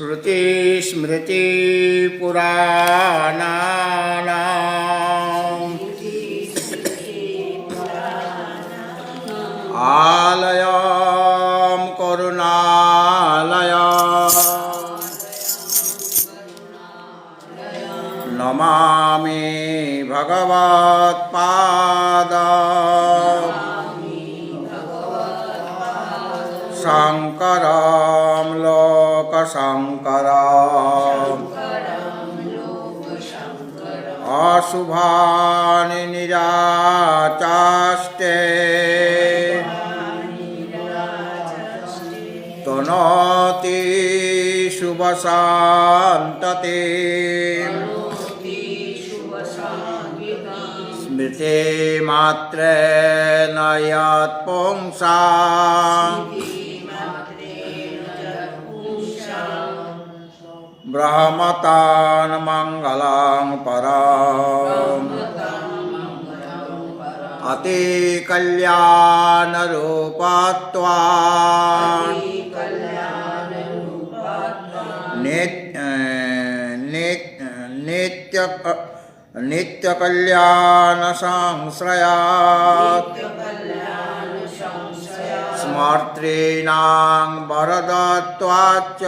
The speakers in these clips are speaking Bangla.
श्रुतिस्मृतिपुराणानाम् आलयं करुणालयं नमामि भगवत्पादं शङ्करं लोकशङ्करम् अशुभानि निराचाष्टे तनोति शुभशान्तते स्मृतिमात्रेण यत्पुंसां ब्रह्मतान् मङ्गलं परम् अतिकल्याणरूपत्वान् नित्यकल्याणसंश्रयात् स्मर्तॄणां वरदत्वाच्च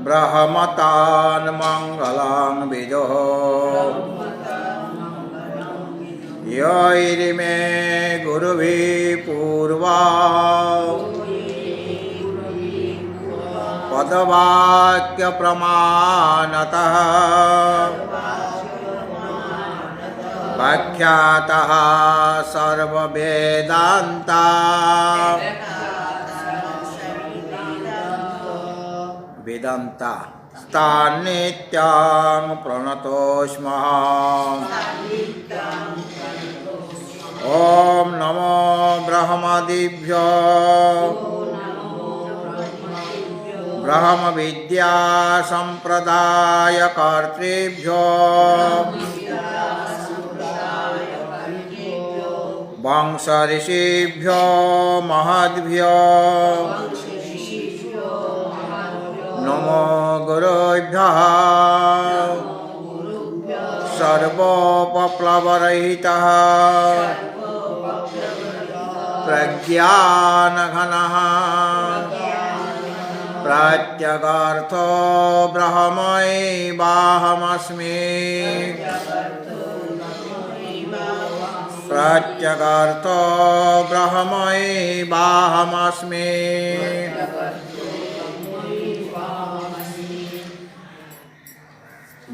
ब्रह्मतान् मङ्गलं विदुः यैरिमे गुरुभिः पूर्वा पदवाक्यप्रमाणतः व्याख्यातः सर्ववेदान्ता वेदांता तान्नित्यं प्रणतोऽस्म्यहम्। ॐ नमो ब्रह्मदिभ्यो ब्रह्मविद्या सम्प्रदायकर्तृभ्यो वंशऋषिभ्यो महद्भ्यो नमो गुरुभ्यः। सर्वोपप्लवरहितः प्रज्ञानघनः प्रत्यगार्थो ब्रह्मैवाहमस्मि प्रत्यगार्थो ब्रह्मैवाहमस्मि।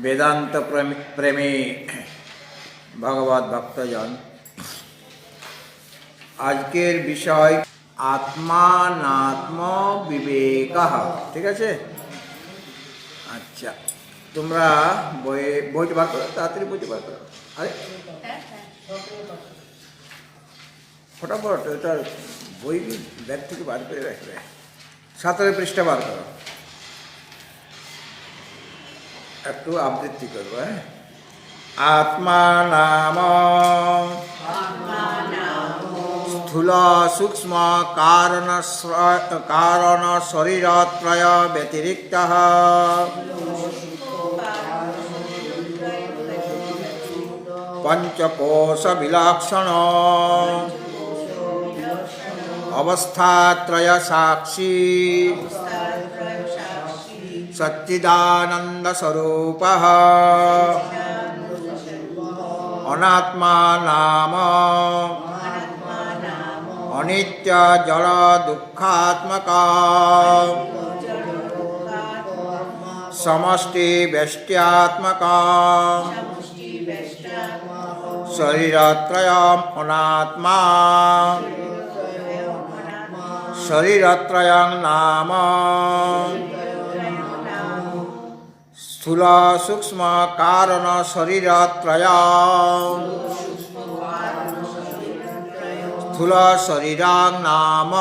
वेदांत प्रेमी भगवत भक्तजन, আজকের বিষয় আত্মানাত্ম বিবেক। ঠিক আছে? আচ্ছা, তোমরা বইটা বার করো, তাড়াতাড়ি বইটা বার করো। আরে ফটাফট এটা বই ব্যাগ থেকে বার করে রাখবে। 17 পৃষ্ঠা বার করো। একটু আবৃত্তি করবো। আত্মা নাম স্থূল সূক্ষ্ম কারণ শরীরত্রয় ব্যতিরিক্ত পঞ্চকোশ বিলক্ষণ অবস্থাত্রয় সাক্ষী सच्चिदानंद स्वरूप अनात्मा नाम अनित्य जड़ दुखात्मक समष्टि व्यष्ट्यात्मक शरीरत्रयम् अनात्मा शरीरत्रयं नाम स्थूल सूक्ष्म कारण शरीरत्रयम् स्थूल शरीरं नाम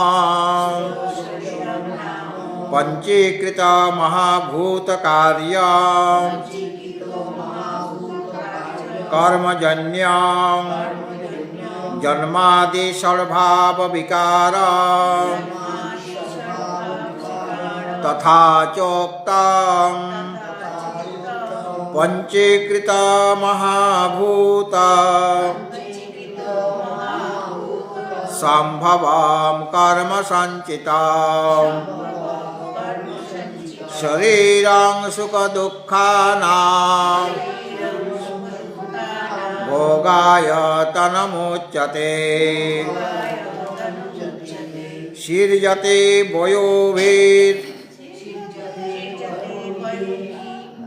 पंचीकृत महाभूत कार्यं कर्मजन्यं जन्मादि षड्भाव विकार তথা চোক্তং পঞ্চীকৃত মহাভূত সম্ভবম কর্ম সঞ্চিতম শরীরং সুখ দুঃখানাং ভোগায় তনমুচ্যতে সৃজতে বয়োভীর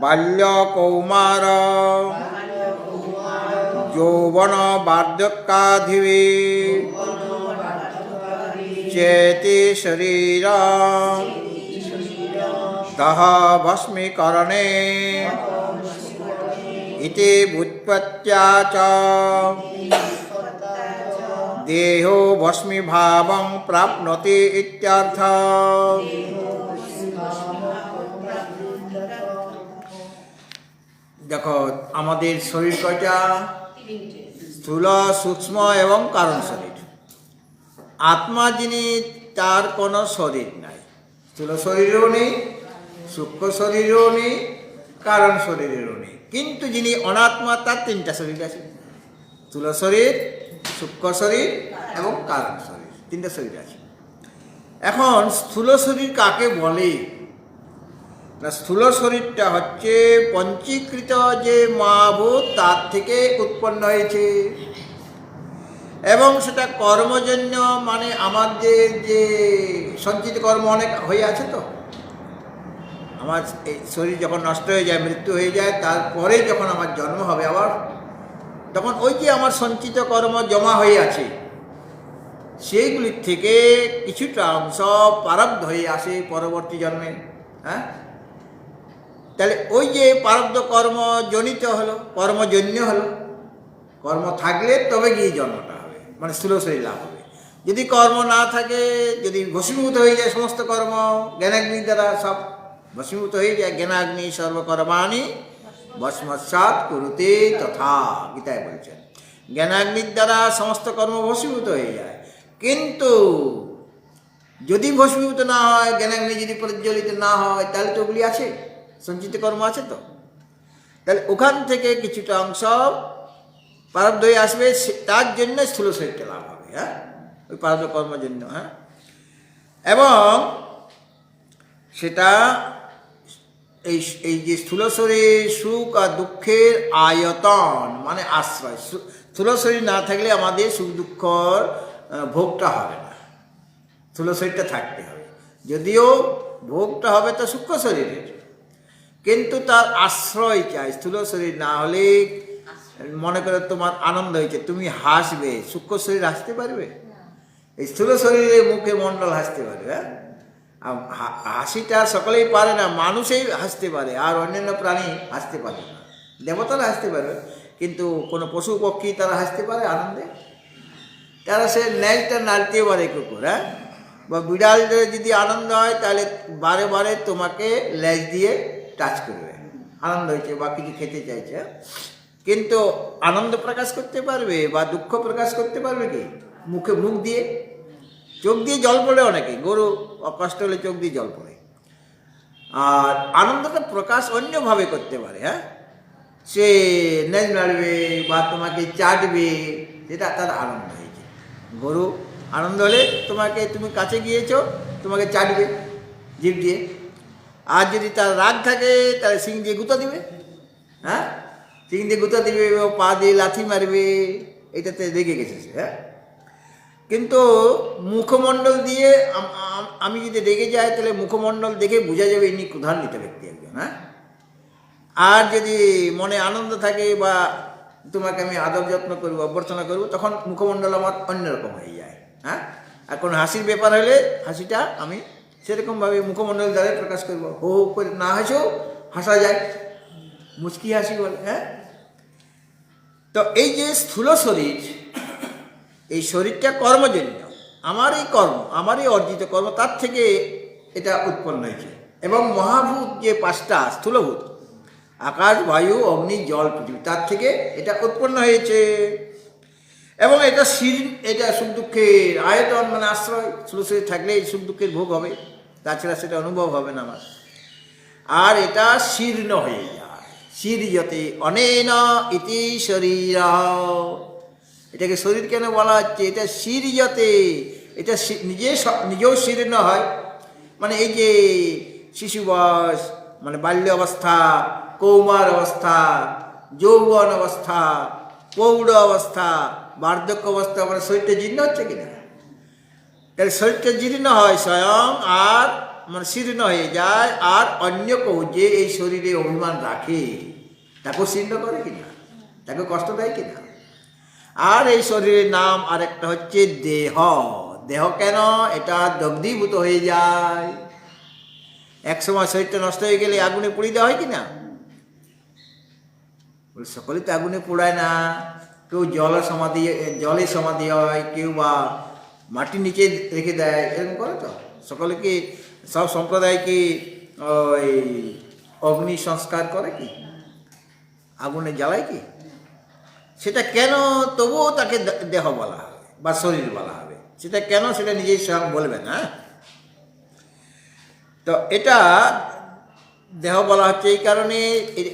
বাল্যকৌমার যৌবন বার্ধক্যাধিবীর চেতি শরীর দহ ভস্মীকরণে ইতি ভুৎপত্ত্যা চ দেহো ভস্মীভাবং প্রাপ্নোতি ইত্যর্থ। দেখো আমাদের শরীর কয়টা? স্থূল, সূক্ষ্ম এবং কারণ শরীর। আত্মা যিনি, তার কোনো শরীর নাই। স্থূল শরীরও নেই, সূক্ষ্ম শরীরও নেই, কারণ শরীরেরও নেই। কিন্তু যিনি অনাত্মা, তার তিনটা শরীর আছে। স্থূল শরীর, সূক্ষ্ম শরীর এবং কারণ শরীর, তিনটা শরীর আছে। এখন স্থূল শরীর কাকে বলে? না, স্থূল শরীরটা হচ্ছে পঞ্চীকৃত যে মহাভূত, তার থেকে উৎপন্ন হয়েছে এবং সেটা কর্মজন্য, মানে আমাদের যে সঞ্চিত কর্ম অনেক হয়ে আছে। তো আমার এই শরীর যখন নষ্ট হয়ে যায়, মৃত্যু হয়ে যায়, তারপরে যখন আমার জন্ম হবে আবার, তখন ওই যে আমার সঞ্চিত কর্ম জমা হয়ে আছে, সেইগুলির থেকে কিছুটা অংশ প্রারব্ধ হয়ে আসে পরবর্তী জন্মে। হ্যাঁ, তাহলে ওই যে প্রারব্ধ কর্ম জনিত হলো, কর্মজন্য হলো। কর্ম থাকলে তবে গিয়ে জন্মটা হবে, মানে স্থূল শরীর লাভ হবে। যদি কর্ম না থাকে, যদি ভস্মীভূত হয়ে যায় সমস্ত কর্ম, জ্ঞানাগ্নির দ্বারা সব ভস্মীভূত হয়ে যায়, জ্ঞানাগ্নি সর্বকর্মাণি ভস্মসাৎ কুরুতে তথা, গীতায় বলছেন। জ্ঞানাগ্নির দ্বারা সমস্ত কর্ম ভস্মীভূত হয়ে যায়। কিন্তু যদি ভস্মীভূত না হয়, জ্ঞানাগ্নি যদি প্রজ্বলিত না হয়, তাহলে তো ওগুলি আছে, সঞ্চিত কর্ম আছে। তো তাহলে ওখান থেকে কিছুটা অংশ প্রারব্ধ হয়ে আসবে, তার জন্য স্থূল শরীরটা লাভ হবে। হ্যাঁ, ওই প্রারব্ধ কর্মের জন্য। হ্যাঁ, এবং সেটা এই যে স্থূল শরীর সুখ আর দুঃখের আয়তন, মানে আশ্রয়। স্থূল শরীর না থাকলে আমাদের সুখ দুঃখর ভোগটা হবে না, স্থূল শরীরটা থাকতে হবে। যদিও ভোগটা হবে তো সূক্ষ্ম শরীরের, কিন্তু তার আশ্রয় চাই। স্থূল শরীর না হলে, মনে করে তোমার আনন্দ হয়েছে, তুমি হাসবে, সূক্ষ্ম শরীর হাসতে পারবে? এই স্থূল শরীরে মুখে মণ্ডল হাসতে পারবে। হ্যাঁ, হাসিটা সকলেই পারে না, মানুষই হাসতে পারে, আর অন্যান্য প্রাণী হাসতে পারে না। দেবতারা হাসতে পারবে, কিন্তু কোনো পশু পক্ষী তারা হাসতে পারে আনন্দে? তারা সে ন্যায়টা নাড়তে পারে কুকুর। হ্যাঁ, বা বিড়াল যদি আনন্দ হয়, তাহলে বারে বারে তোমাকে লেজ দিয়ে টাচ করবে, আনন্দ হয়েছে বা কিছু খেতে চাইছে। কিন্তু আনন্দ প্রকাশ করতে পারবে বা দুঃখ প্রকাশ করতে পারবে কি? মুখ দিয়ে, চোখ দিয়ে জল পড়ে অনেকে, গরু কষ্ট হলে চোখ দিয়ে জল পড়ে। আর আনন্দটা প্রকাশ অন্যভাবে করতে পারে। হ্যাঁ, সে নেজ নাড়বে বা তোমাকে চাটবে, যেটা তার আনন্দ হয়েছে। গরু আনন্দ হলে তুমি কাছে গিয়েছো, তোমাকে চাটবে জিভ দিয়ে। আর যদি তার রাগ থাকে, তাহলে শিং দিয়ে গুঁতো দিবে। হ্যাঁ, শিং দিয়ে গুঁতো দিবে, পা দিয়ে লাথি মারবে, এটাতে রেগে গেছে সে। হ্যাঁ, কিন্তু মুখমণ্ডল দিয়ে আমি যদি রেগে যাই, তাহলে মুখমণ্ডল দেখে বোঝা যাবে ইনি ক্রোধান্বিত ব্যক্তি একজন। হ্যাঁ, আর যদি মনে আনন্দ থাকে বা তোমাকে আমি আদর যত্ন করবো, অভ্যর্থনা করবো, তখন মুখমণ্ডল আমার অন্যরকম হয়ে যায়। হ্যাঁ, আর কোনো হাসির ব্যাপার হলে হাসিটা আমি সেরকমভাবে মুখমণ্ডল দ্বারা প্রকাশ করবো। হো হো করে না হাসেও হাসা যায়, মুচকি হাসি বলে। হ্যাঁ, তো এই যে স্থূল শরীর, এই শরীরটা কর্মজন্য, আমারই অর্জিত কর্ম, তার থেকে এটা উৎপন্ন হয়েছে। এবং মহাভূত যে পাঁচটা স্থূলভূত, আকাশ, বায়ু, অগ্নি, জল, পৃথিবী, তার থেকে এটা উৎপন্ন হয়েছে। এবং এটা সুখ দুঃখের আয়তন, মানে আশ্রয়। স্থূল শরীর থাকলে এই সুখ দুঃখের ভোগ হবে। তাছাড়া সেটা অনুভব হবে না আমার। আর এটা শীর্ণ হয়ে যায়, শীর্যতে অনেন ইতি শরীর। এটাকে শরীর কেন বলা হচ্ছে? এটা শীর্যতে, এটা নিজেও শীর্ণ হয়। মানে এই যে শিশু বয়স, মানে বাল্য অবস্থা, কৌমার অবস্থা, যৌবন অবস্থা, প্রৌঢ় অবস্থা, বার্ধক্য অবস্থা, মানে শরীরটা জীর্ণ হচ্ছে কিনা? তাহলে শরীরটা জীর্ণ হয় স্বয়ং, আর মানে শীর্ণ হয়ে যায়। আর অন্য কেউ যে এই শরীরে অভিমান রাখে তাকেও শীর্ণ করে কিনা, তাকে কষ্ট দেয় কিনা। আর এই শরীরের নাম আরেকটা হচ্ছে দেহ। দেহ কেন? এটা দগ্ধীভূত হয়ে যায়। এক সময় শরীরটা নষ্ট হয়ে গেলে আগুনে পুড়িয়ে দেওয়া হয় কিনা? সকলে তো আগুনে পোড়ায় না, কেউ জলে সমাধি হয়, কেউ বা মাটির নিচে রেখে দেয়, এরকম করে তো। সকলে কি, সব সম্প্রদায় কি ওই অগ্নি সংস্কার করে কি, আগুনে জ্বালায় কি? সেটা কেন তবুও তাকে দেহ বলা হবে বা শরীর বলা হবে? সেটা কেন, সেটা নিজেই স্বয়ং বলবেন। হ্যাঁ, তো এটা দেহ বলা হচ্ছে এই কারণে,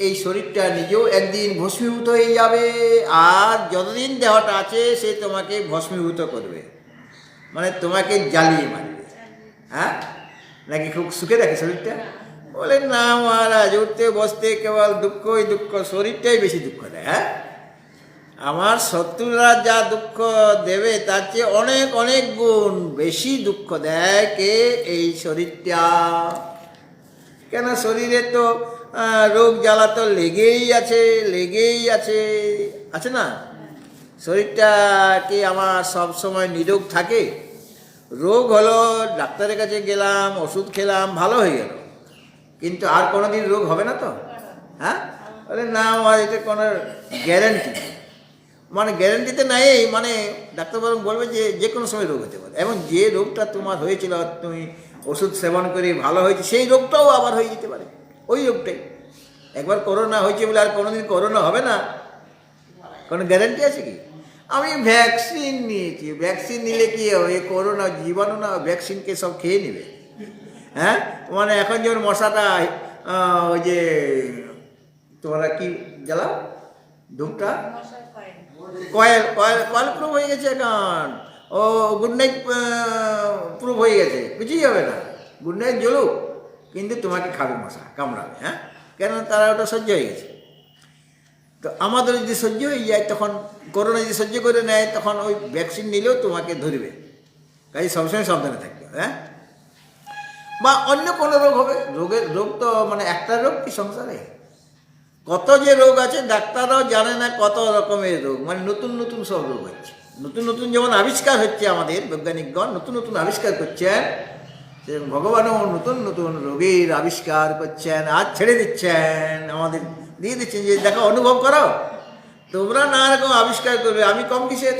এই শরীরটা নিজেও একদিন ভস্মীভূত হয়ে যাবে। আর যতদিন দেহটা আছে সে তোমাকে ভস্মীভূত করবে, মানে তোমাকে জ্বালিয়ে মারবে। হ্যাঁ, নাকি খুব সুখে দেখে শরীরটা? বলে না মহারাজ, উঠতে বসতে কেবল দুঃখই দুঃখ, শরীরটাই বেশি দুঃখ দেয়। হ্যাঁ, আমার শত্রুরা যা দুঃখ দেবে তার চেয়ে অনেক অনেক গুণ বেশি দুঃখ দেয় কে? এই শরীরটা। কেন? শরীরে তো রোগ জ্বালা তো লেগেই আছে, আছে না? শরীরটা কি আমার সব সময় নিরোগ থাকে? রোগ হলো, ডাক্তারের কাছে গেলাম, ওষুধ খেলাম, ভালো হয়ে গেল, কিন্তু আর কোনোদিন রোগ হবে না তো? হ্যাঁ, বলে না আমার এটা কোনো গ্যারেন্টি, মানে গ্যারেন্টিতে নাই। মানে ডাক্তারবাবু বলবে যে যে কোনো সময় রোগ হতে পারে, এবং যে রোগটা তোমার হয়েছিল, তুমি ওষুধ সেবন করে ভালো হয়েছে, সেই রোগটাও আবার হয়ে যেতে পারে, ওই রোগটাই। একবার করোনা হয়েছে বলে আর কোনোদিন করোনা হবে না, কোনো গ্যারেন্টি আছে কি? আমি ভ্যাকসিন নিয়েছি, ভ্যাকসিন নিলে কি হবে? করোনা জীবাণু না ভ্যাকসিনকে সব খেয়ে নেবে। হ্যাঁ, মানে এখন যেমন মশাটা ওই যে তোমরা কি জ্বালাও ধূপটা, কয়েল প্রুফ হয়ে গেছে এখন। ও গুড নাইট প্রুফ হয়ে গেছে, কিছুই হবে না। গুড নাইট জ্বলুক, কিন্তু তোমাকে খাবে, মশা কামড়াবে। হ্যাঁ, কেন? তারা ওটা সহ্য হয়ে গেছে। তো আমাদের যদি সহ্য হয়ে যায়, তখন করোনা যদি সহ্য করে নেয়, তখন ওই ভ্যাকসিন নিলেও তোমাকে ধরবে। কাজে সবসময় সাবধানে থাকবে। হ্যাঁ, বা অন্য কোনো রোগ হবে। রোগ তো মানে একটা রোগ কি সংসারে? কত যে রোগ আছে, ডাক্তাররাও জানে না কত রকমের রোগ, মানে নতুন নতুন সব রোগ হচ্ছে। নতুন নতুন যেমন আবিষ্কার হচ্ছে, আমাদের বৈজ্ঞানিকগণ নতুন নতুন আবিষ্কার করছেন, সেরকম ভগবানও নতুন নতুন রোগের আবিষ্কার করছেন, আর ছেড়ে দিচ্ছেন, আমাদের দিয়ে দিচ্ছেন যে দেখো, অনুভব করো। তোমরা না এরকম আবিষ্কার করবে, আমি কম কিসের?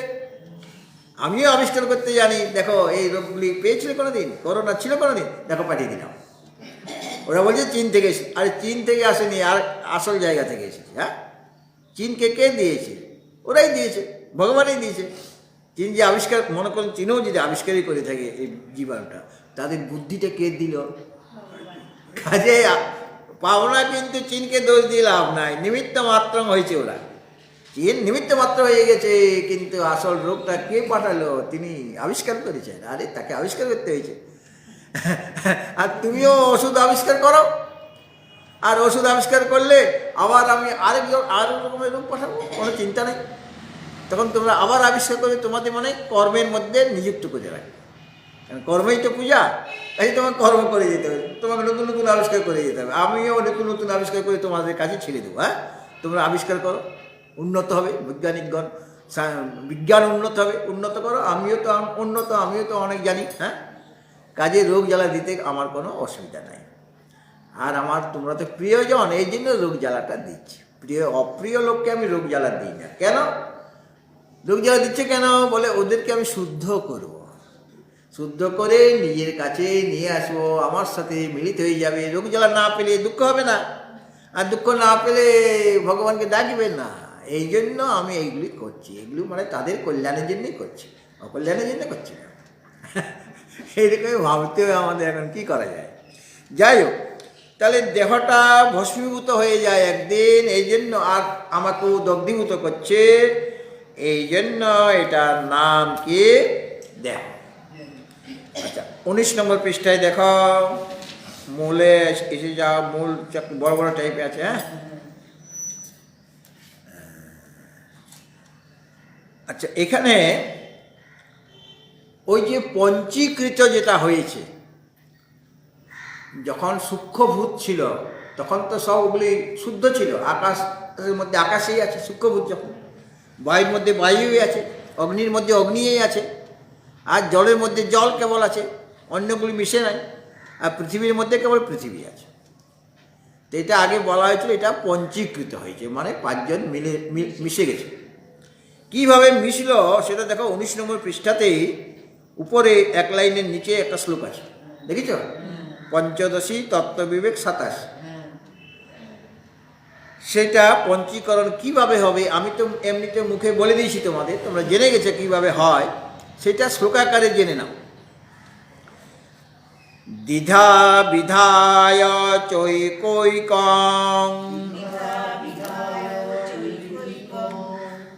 আমিও আবিষ্কার করতে জানি। দেখো, এই রোগগুলি পেয়েছিল কোনোদিন, করোনা ছিল কোনোদিন, দেখো পাঠিয়ে দিলাম। ওরা বলছে চীন থেকে এসে, আরে চীন থেকে আসেনি, আর আসল জায়গা থেকে এসেছে। হ্যাঁ, চীনকে কে দিয়েছে? ওরাই দিয়েছে, ভগবানই দিয়েছে। চীন যে আবিষ্কার, মনে করেন চীনও যদি আবিষ্কারই করে থাকে এই জীবাণুটা, তাদের বুদ্ধিটা কে দিল? কাজে পাওনা, কিন্তু চীনকে দোষ দিয়ে লাভ নাই, নিমিত্ত মাত্র হয়েছে ওরা। চীন নিমিত্ত মাত্র হয়ে গেছে, কিন্তু আসল রোগটা কে পাঠালো? তিনি আবিষ্কার করেছেন। আরে তাকে আবিষ্কার করতে হয়েছে। আর তুমিও ওষুধ আবিষ্কার করো, আর ওষুধ আবিষ্কার করলে আবার আমি আরেক রকমের রোগ পাঠাবো, কোনো চিন্তা নেই। তখন তোমরা আবার আবিষ্কার করবে, তোমাদের মনে কর্মের মধ্যে নিযুক্ত করে রাখবে। কারণ কর্মই তো পূজা, তাই তোমাকে কর্ম করে যেতে হবে, তোমাকে নতুন নতুন আবিষ্কার করে যেতে হবে। আমিও নতুন নতুন আবিষ্কার করে তোমাদের কাছে ছেড়ে দেবো। হ্যাঁ, তোমরা আবিষ্কার করো, উন্নত হবে বৈজ্ঞানিকগণ, বিজ্ঞান উন্নত হবে, উন্নত করো। আমিও তো উন্নত, আমিও তো অনেক জানি। হ্যাঁ, কাজে রোগ জ্বালা দিতে আমার কোনো অসুবিধা নাই। আর আমার তোমরা তো প্রিয়জন, এই জন্য রোগ জ্বালাটা দিচ্ছি। অপ্রিয় লোককে আমি রোগ জ্বালা দিই না। কেন রোগ জ্বালা দিচ্ছে? কেন বলে, ওদেরকে আমি শুদ্ধ করব, শুদ্ধ করে নিজের কাছে নিয়ে আসবো, আমার সাথে মিলিত হয়ে যাবে। রোগ জ্বালা না পেলে দুঃখ হবে না, আর দুঃখ না পেলে ভগবানকে ডাকবে না। এই জন্য আমি এইগুলি করছি। এগুলি মানে তাদের কল্যাণের জন্যই করছি, অকল্যাণের জন্য করছি না। এইরকমই ভাবতে হবে আমাদের, এখন কি করা যায়। যাই হোক, তাহলে দেহটা ভস্মীভূত হয়ে যায় একদিন, এই জন্য আর আমাকেও দগ্ধীভূত করছে, এই জন্য এটার নাম কি দেহ। আচ্ছা, 19 নম্বর পৃষ্ঠায় দেখো, মূলে এসে যাও, মূল বড় বড় টাইপে আছে। হ্যাঁ, আচ্ছা, এখানে ওই যে পঞ্চীকৃত যেটা হয়েছে, যখন সূক্ষ্মভূত ছিল তখন তো সবগুলি শুদ্ধ ছিল, আকাশের মধ্যে আকাশেই আছে সূক্ষ্মভূত, যখন বায়ুর মধ্যে বায়ুই আছে, অগ্নির মধ্যে অগ্নিই আছে, আর জলের মধ্যে জল কেবল আছে, অন্যগুলি মিশে নাই, আর পৃথিবীর মধ্যে কেবল পৃথিবী আছে। তো এটা আগে বলা হয়েছিল এটা পঞ্চীকৃত হয়েছে, মানে 5 জন মিলে মিশে গেছে। কীভাবে মিশল সেটা দেখো 19 নম্বর পৃষ্ঠাতেই উপরে এক লাইনের নিচে একটা শ্লোক আছে, দেখেছ? পঞ্চদশী তত্ত্ববিবেক 27। সেটা পঞ্চীকরণ কিভাবে হবে আমি তো এমনিতে মুখে বলে দিয়েছি তোমাদের, তোমরা জেনে গেছো কিভাবে হয়, সেটা শ্লোকাকারে জেনে নাও। দ্বিধা বিধায় চৈকৈকং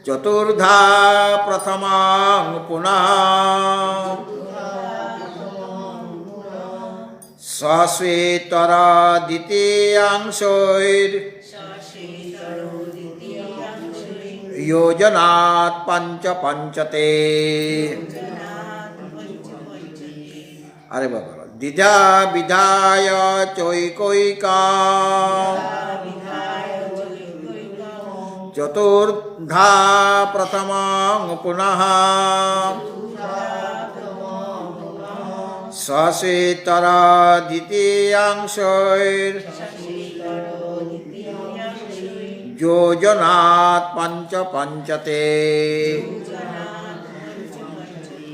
চতুর্ধা প্রথমাং পুনঃ সশ্বেতরা দ্বিতীয়াংশৈর योजनात् पंच पंचते। अरे बाबा, द्विधा विधाय चैकैका चतुर्धा प्रथमां पुनः सश्वेतरा द्वितीयांशैर् যোজনাৎ পঞ্চ পঞ্চতে।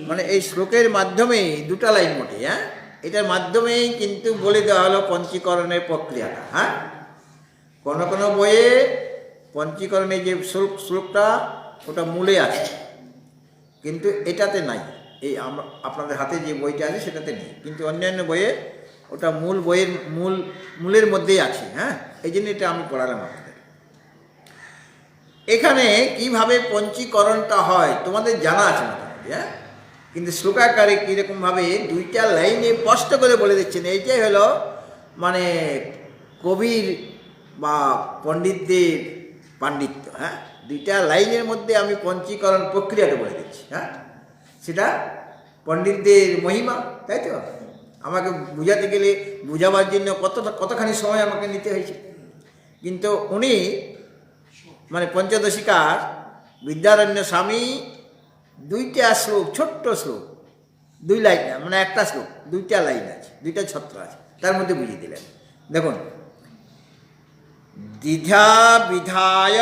মানে এই শ্লোকের মাধ্যমেই দুটা লাইন মোটে, হ্যাঁ, এটার মাধ্যমেই কিন্তু বলে দেওয়া হলো পঞ্চীকরণের প্রক্রিয়াটা। হ্যাঁ, কোনো কোনো বইয়ে পঞ্চীকরণের যে শ্লোকটা ওটা মূলে আছে, কিন্তু এটাতে নাই। এই আপনাদের হাতে যে বইটা আছে সেটাতে নেই, কিন্তু অন্যান্য বইয়ে ওটা বইয়ের মূলের মধ্যেই আছে। হ্যাঁ, এই জন্য এটা আমি পড়ালাম আপনাদের। এখানে কিভাবে পঞ্চীকরণটা হয় তোমাদের জানা আছে মোটামুটি, হ্যাঁ, কিন্তু শ্লোকাকারে কীরকমভাবে 2টা লাইনে স্পষ্ট করে বলে দিচ্ছেন। এইটাই হলো মানে কবির বা পণ্ডিতদের পাণ্ডিত্য। হ্যাঁ, 2টা লাইনের মধ্যে আমি পঞ্চীকরণ প্রক্রিয়াটা বলে দিচ্ছি। হ্যাঁ, সেটা পণ্ডিতদের মহিমা, তাই তো? আমাকে বুঝাতে গেলে বুঝাবার জন্য কতখানি সময় আমাকে নিতে হয়েছে, কিন্তু উনি মানে পঞ্চদশিকার বিদ্যারণ্য স্বামী 2টা শ্লোক, ছোট্ট শ্লোক, 2 লাইন, মানে একটা শ্লোক 2টা লাইন আছে, 2টা ছত্র আছে, তার মধ্যে বুঝিয়ে দিলেন। দেখুন, দ্বিধা বিধায়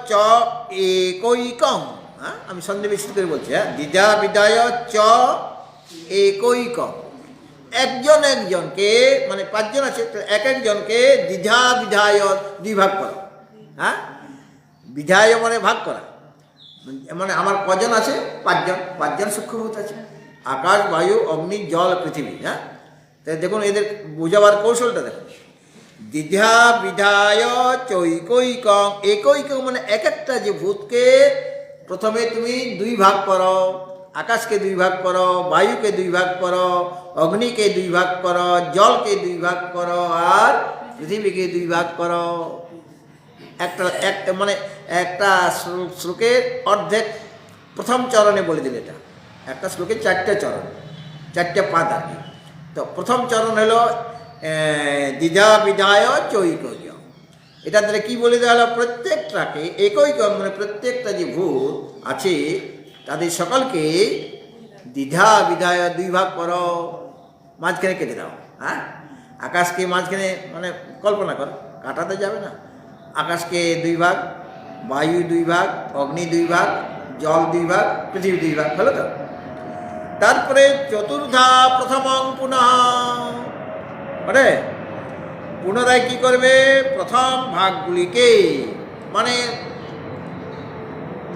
চ একৈকং। হ্যাঁ, আমি সন্নিবেশিত করে বলছি। হ্যাঁ, দ্বিধা বিধায় চ একৈকং, একজন একজনকে, মানে 5 জন আছে, এক একজনকে দ্বিধা বিধায় 2 ভাগ করো। হ্যাঁ, বিধায় মানে ভাগ করা, মানে আমার কজন আছে? 5 জন। 5 জন সূক্ষ্মভূত আছে, আকাশ, বায়ু, অগ্নি, জল, পৃথিবী। হ্যাঁ, তাই দেখুন এদের বোঝাবার কৌশলটা দেখুন। দ্বিধা বিধায় চৈকৈকং, একৈকং মানে এক একটা যে ভূতকে প্রথমে তুমি 2 ভাগ করো, আকাশকে 2 ভাগ করো, বায়ুকে 2 ভাগ করো, অগ্নিকে 2 ভাগ করো, জলকে 2 ভাগ করো, আর পৃথিবীকে 2 ভাগ করো। একটা মানে একটা শ্লোকের অর্ধেক প্রথম চরণে বলে দিলে। এটা একটা শ্লোকে 4টা চরণ, 4টা পাদ আর কি। তো প্রথম চরণ হলো দ্বিধা বিধায় চৈকৈকং। এটা দ্বারা কী বলে দেওয়া হলো? প্রত্যেকটাকে একৈকং মানে প্রত্যেকটা যে ভূত আছে তাদের সকলকে দ্বিধা বিধায় 2 ভাগ করো, মাঝখানে কেটে দাও। হ্যাঁ, আকাশকে মাঝখানে, মানে কল্পনা করো, কাটাতে যাবে না। আকাশকে 2 ভাগ, বায়ু 2 ভাগ, অগ্নি 2 ভাগ, জল 2 ভাগ, পৃথিবী 2 ভাগ, হলো তো? তারপরে চতুর্ধা প্রথমং পুনঃ, মানে পুনরায় কি করবে? প্রথম ভাগগুলিকে, মানে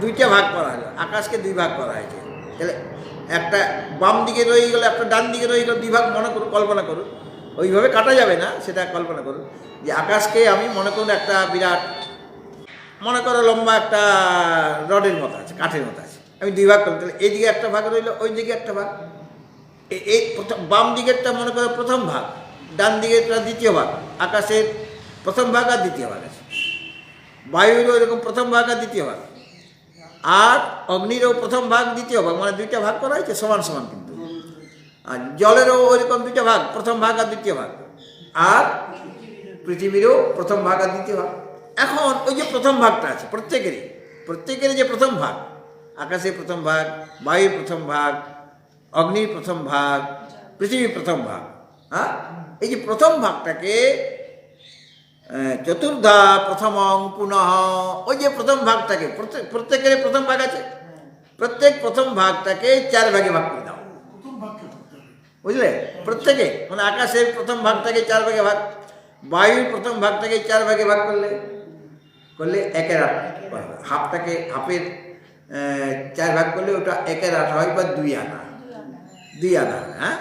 2টা ভাগ করা হলো, আকাশকে 2 ভাগ করা হয়েছে, তাহলে একটা বাম দিকে রয়ে গেল, একটা ডান দিকে রয়ে গেল, দুই ভাগ মনে করুন, কল্পনা করুন। ওইভাবে কাটা যাবে না, সেটা কল্পনা করুন যে আকাশকে আমি মনে করুন একটা বিরাট, মনে করো লম্বা একটা রডের মতো আছে, কাঠের মতো আছে, আমি দুই ভাগ করলাম, তাহলে এইদিকে একটা ভাগ রইল, ওই দিকে একটা ভাগ। এই প্রথম বাম দিকেরটা মনে করো প্রথম ভাগ, ডান দিকেরটা দ্বিতীয় ভাগ। আকাশের প্রথম ভাগ আর দ্বিতীয় ভাগ আছে, বায়ুরও এরকম প্রথম ভাগ আর দ্বিতীয় ভাগ, আর অগ্নিরও প্রথম ভাগ দ্বিতীয় ভাগ, মানে দুইটা ভাগ করা হয়েছে সমান সমান। কিন্তু আর জলেরও ওইরকম দুইটা ভাগ, প্রথম ভাগ আর দ্বিতীয় ভাগ, আর পৃথিবীরও প্রথম ভাগ আর দ্বিতীয় ভাগ। এখন ওই যে প্রথম ভাগটা আছে প্রত্যেকেরই যে প্রথম ভাগ, আকাশের প্রথম ভাগ, বায়ুর প্রথম ভাগ, অগ্নির প্রথম ভাগ, পৃথিবীর প্রথম ভাগ, হ্যাঁ, এই যে প্রথম ভাগটাকে চতুর্ধা প্রথমং পুনঃ, ওই যে প্রথম ভাগটাকে, প্রত্যেকের প্রথম ভাগ আছে, প্রত্যেক প্রথম ভাগটাকে 4 ভাগে ভাগ করে দাও, বুঝলে? প্রত্যেকে মানে আকাশের প্রথম ভাগটাকে 4 ভাগে ভাগ, বায়ুর প্রথম ভাগটাকে 4 ভাগে ভাগ করলে একের 8, হাফটাকে হাফের 4 ভাগ করলে ওটা একের 8 হয়, বা 2 আনা, 2 আনা। হ্যাঁ,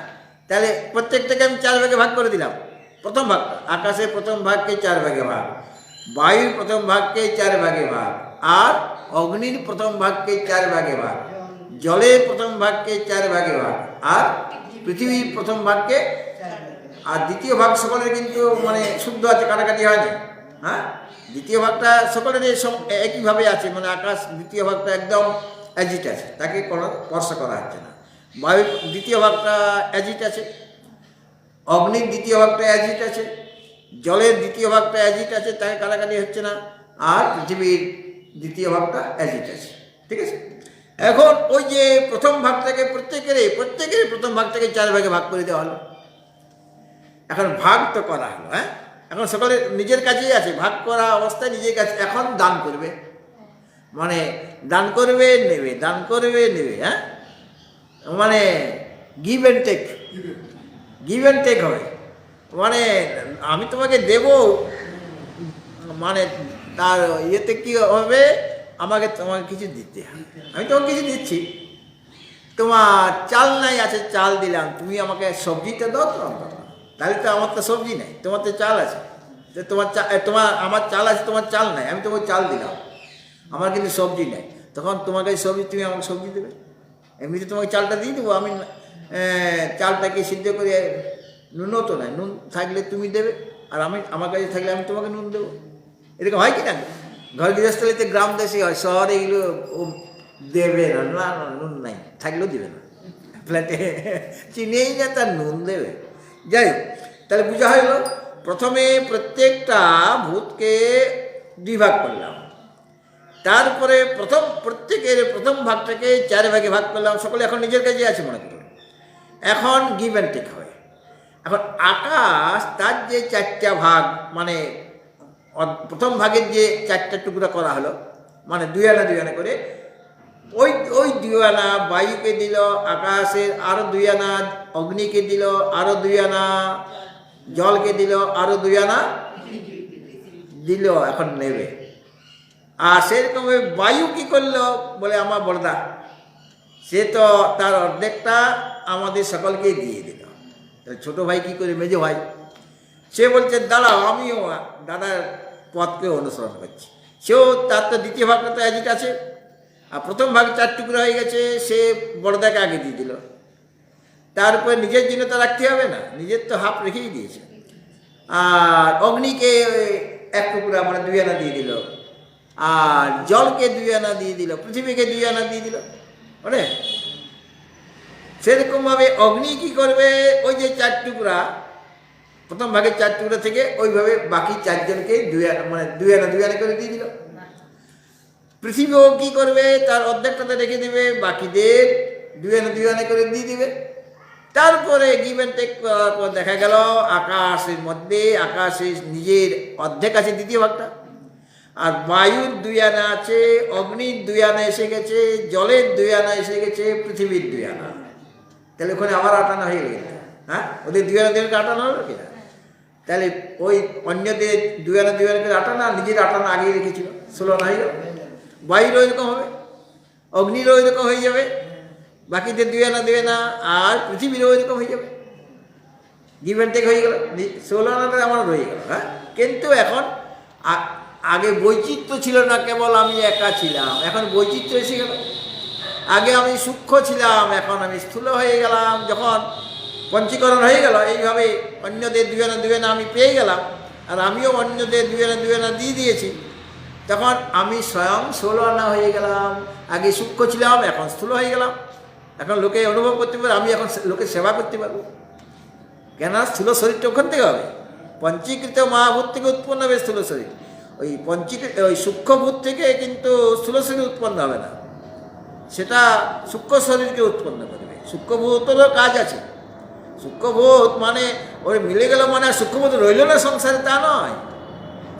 তাহলে প্রত্যেকটাকে আমি 4 ভাগে ভাগ করে দিলাম। প্রথম ভাগ, আকাশের প্রথম ভাগকে 4 ভাগে ভাগ, বায়ুর প্রথম ভাগকে 4 ভাগে ভাগ, আর অগ্নির প্রথম ভাগকে 4 ভাগে ভাগ, জলের প্রথম ভাগকে 4 ভাগে ভাগ, আর পৃথিবীর প্রথম ভাগকে, আর দ্বিতীয় ভাগ সকলের কিন্তু মানে শুদ্ধ আছে, কাটাকাটি হয় না। হ্যাঁ, দ্বিতীয় ভাগটা সকলের একইভাবে আছে, মানে আকাশ দ্বিতীয় ভাগটা একদম অ্যাজিট আছে, তাকে কোনো স্পর্শ করা হচ্ছে না। বায়ুর দ্বিতীয় ভাগটা অ্যাজিট আছে, অগ্নির দ্বিতীয় ভাগটা অ্যাজিট আছে, জলের দ্বিতীয় ভাগটা অ্যাজিট আছে, তাকে কাটাকাটি হচ্ছে না, আর পৃথিবীর দ্বিতীয় ভাগটা অ্যাজিট আছে। ঠিক আছে, এখন ওই যে প্রথম ভাগটাকে প্রত্যেকের প্রথম ভাগটাকে 4 ভাগে ভাগ করে দেওয়া হলো। এখন ভাগ তো করা হলো, হ্যাঁ, এখন সকলের নিজের কাছেই আছে, ভাগ করা অবস্থায় নিজের কাছে। এখন দান করবে, মানে দান করবে নেবে, দান করবে নেবে, হ্যাঁ, মানে গিভ অ্যান্ড টেক হবে। মানে আমি তোমাকে দেব, মানে তার ইয়েতে কি হবে, তোমাকে কিছু দিতে হবে। আমি তোমাকে কিছু দিচ্ছি, তোমার চাল নাই, আছে চাল দিলাম, তুমি আমাকে সবজিটা দাও তো, তাহলে তো আমার তো সবজি নাই, তোমার তো চাল আছে, আমার চাল আছে, তোমার চাল নাই, আমি তোমাকে চাল দিলাম, আমার কিন্তু সবজি নাই, তখন তোমাকে সবজি, তুমি আমাকে সবজি দেবে। এমনিতে তোমাকে চালটা দিয়ে দেবো আমি, চালটাকে সিদ্ধ করে, নুনও তো নাই, নুন থাকলে তুমি দেবে, আর আমার কাছে থাকলে আমি তোমাকে নুন দেবো। এরকম হয় কি না? ঘর গৃহস্থলীতে গ্রাম দেশে হয়, শহরে এগুলো দেবে না, না নুন নাই, থাকলেও দেবে না, ফ্ল্যাটে চিনেই না, তার নুন দেবে। যাই হোক, তাহলে বোঝা হইল, প্রথমে প্রত্যেকটা ভূতকে 2 ভাগ করলাম, তারপরে প্রত্যেকের প্রথম ভাগটাকে 4 ভাগে ভাগ করলাম, সকলে এখন নিজের কাছে আছে মনে করুন। এখন গিভ অ্যান্ড টেক হয়। এখন আকাশ তার যে 4টা ভাগ, মানে প্রথম ভাগের যে 4টা টুকরা করা হলো, মানে 2 আনা 2 আনা করে, ওই 2 আনা বায়ুকে দিল, আকাশের আরো 2 আনা, অগ্নিকে দিল আরো 2 আনা, জলকে দিল আরো 2 আনা দিল, এখন নেবে। আর সেরকম বায়ু কি করলো, বলে আমার বড়দা, সে তো তার অর্ধেকটা আমাদের সকলকে দিয়ে দিল। ছোট ভাই কি করে, মেজো ভাই, সে বলছে দাঁড়াও, আমিও দাদার পথকে অনুসরণ করছি। সেও তার তো দ্বিতীয় ভাগটা তো অ্যাজিট আছে, আর প্রথম ভাগ 4 টুকরা হয়ে গেছে, সে বড়দাকে আগে দিয়ে দিল। তারপরে নিজের জন্য তো রাখতে হবে না, নিজের তো হাফ রেখেই দিয়েছে। আর অগ্নিকে 1 টুকরা, মানে 2 আনা দিয়ে দিল, আর জলকে 2 আনা দিয়ে দিল, পৃথিবীকে 2 আনা দিয়ে দিল। মানে সেরকমভাবে অগ্নি কি করবে, ওই যে 4 টুকরা, প্রথম ভাগের 4 টুকরা থেকে ওইভাবে বাকি 4 জনকে 2 আনা, মানে 2 আনা 2 আনা করে দিয়ে দিল। পৃথিবীও কি করবে, তার অর্ধেকটাতে রেখে দেবে, বাকিদের 2 আনা 2 আনা করে দিয়ে দিবে। তারপরে গিভ অ্যান্ড টেক করার পর দেখা গেল আকাশের মধ্যে, আকাশের নিজের অর্ধেক আছে দ্বিতীয় ভাগটা, আর বায়ুর 2 আনা আছে, অগ্নির 2 আনা এসে গেছে, জলের 2 আনা এসে গেছে, পৃথিবীর 2 আনা। তাহলে ওখানে আবার 8 আনা হয়ে গেছে। হ্যাঁ, ওদের 2 আনা 2 আনা 8 আনা হলো কিনা? তাহলে ওই অন্যদের 2 আনা 2 আনা করে 8 আনা, নিজের 8 আনা আগেই রেখেছিল, 16 আনা হয়ে গেল। বায়ুরও এরকম হবে, অগ্নিরও এরকম হয়ে যাবে, বাকিতে 2 আনা 2 আনা, আর পৃথিবীরও এরকম হয়ে যাবে, গিভ অ্যান্ড টেক হয়ে গেল, 16 আনাটা আমার রয়ে গেল। হ্যাঁ, কিন্তু এখন আগে বৈচিত্র্য ছিল না, কেবল আমি একা ছিলাম, এখন বৈচিত্র্য এসে গেল। আগে আমি সূক্ষ্ম ছিলাম, এখন আমি স্থূল হয়ে গেলাম। যখন পঞ্চীকরণ হয়ে গেল, এইভাবে অন্যদের 2 আনা 2 আনা আমি পেয়ে গেলাম, আর আমিও অন্যদের 2 আনা 2 আনা দিয়ে দিয়েছি, তখন আমি স্বয়ং 16 আনা হয়ে গেলাম। আগে সূক্ষ্ম ছিলাম, এখন স্থূল হয়ে গেলাম। এখন লোকে অনুভব করতে পারে, আমি এখন লোকের সেবা করতে পারবো। কেন? স্থূল শরীরটা ওখান থেকে হবে, পঞ্চীকৃত মহাভূত থেকে উৎপন্ন হবে স্থূল শরীর। ওই সূক্ষ্মভূত থেকে কিন্তু স্থূল শরীর উৎপন্ন হবে না, সেটা সূক্ষ্ম শরীরকে উৎপন্ন করবে। সূক্ষ্মভূতেরও কাজ আছে। সূক্ষ্মভূত মানে ওই মিলে গেল মানে আর সূক্ষ্মভূত রইল না সংসারে, তা নয়,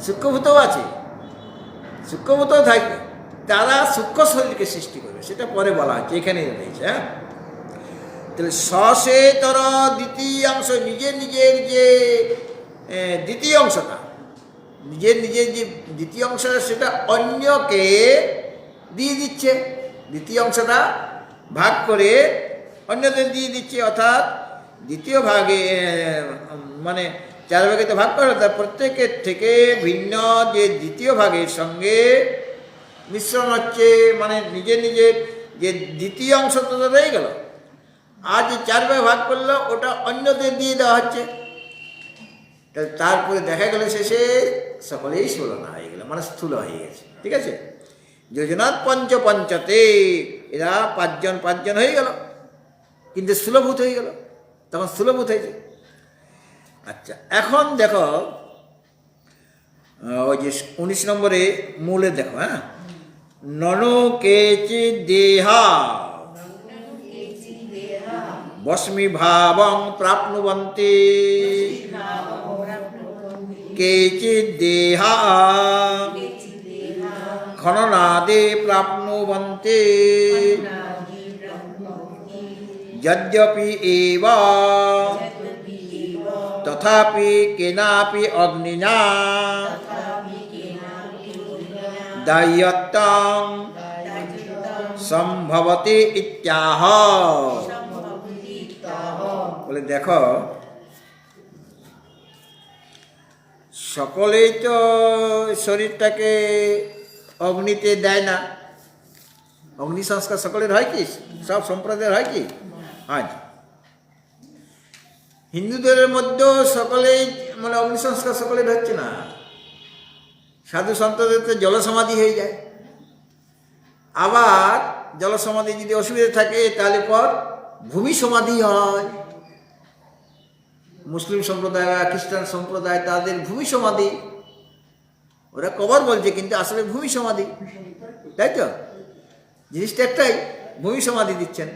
সূক্ষ্মভূতও আছে, সূক্ষ্মভূতও থাকবে, তারা সূক্ষ্ম শরীরকে সৃষ্টি করবে, সেটা পরে বলা হচ্ছে, এখানেই রয়েছে। হ্যাঁ, তাহলে সচেতন দ্বিতীয় অংশ, নিজের নিজের যে দ্বিতীয় অংশটা, নিজের নিজের যে দ্বিতীয় অংশটা, সেটা অন্যকে দিয়ে দিচ্ছে। দ্বিতীয় অংশটা ভাগ করে অন্যদের দিয়ে দিচ্ছে, অর্থাৎ দ্বিতীয় ভাগে মানে 4 ভাগে তো ভাগ করা, তার প্রত্যেকের থেকে ভিন্ন যে দ্বিতীয় ভাগের সঙ্গে মিশ্রণ হচ্ছে, মানে নিজের নিজের যে দ্বিতীয় অংশটা তো রয়ে গেল, আর যে 4 ভাগে ভাগ করলো ওটা অন্যদের দিয়ে দেওয়া হচ্ছে। তারপরে দেখা গেল শেষে সকলেই 16 আনা হয়ে গেল, মানে স্থূল হয়ে গেছে। ঠিক আছে, যোজনাৎ পঞ্চপঞ্চতে, এরা 5 জন 5 জন হয়ে গেল, কিন্তু স্থূলভূত হয়ে গেল, তখন স্থূলভূত হয়েছে। আচ্ছা, এখন দেখো ওই যে 19 নম্বরে মূলে দেখো। হ্যাঁ, ননো কেচি দেহা বস্মি ভাবং প্রাপ্নুবন্তি, কেচিৎ দেহা খননাদে প্রাপ্নুবন্তি, যদ্যপি এব তথাপি কেনাপি অগ্নিনা দায়্যত্বং সম্ভবতি ইত্যাহ। বলে দেখো, সকলেই তো শরীরটাকে অগ্নিতে দেয় না। অগ্নি সংস্কার সকলের হয় কি? সব সম্প্রদায়ের হয় কি? হয়। হিন্দুদের মধ্যেও সকলেই মানে অগ্নি সংস্কার সকলের হচ্ছে না। সাধু সন্তদের তো জলসমাধি হয়ে যায়, আবার জলসমাধি যদি অসুবিধা থাকে তাহলে পর ভূমি সমাধি হয়। মুসলিম সম্প্রদায় বা খ্রিস্টান সম্প্রদায় তাদের ভূমি সমাধি, ওরা কবর বলছে কিন্তু আসলে ভূমি সমাধি, তাই তো? জিনিসটা একটাই, ভূমি সমাধি দিচ্ছেন।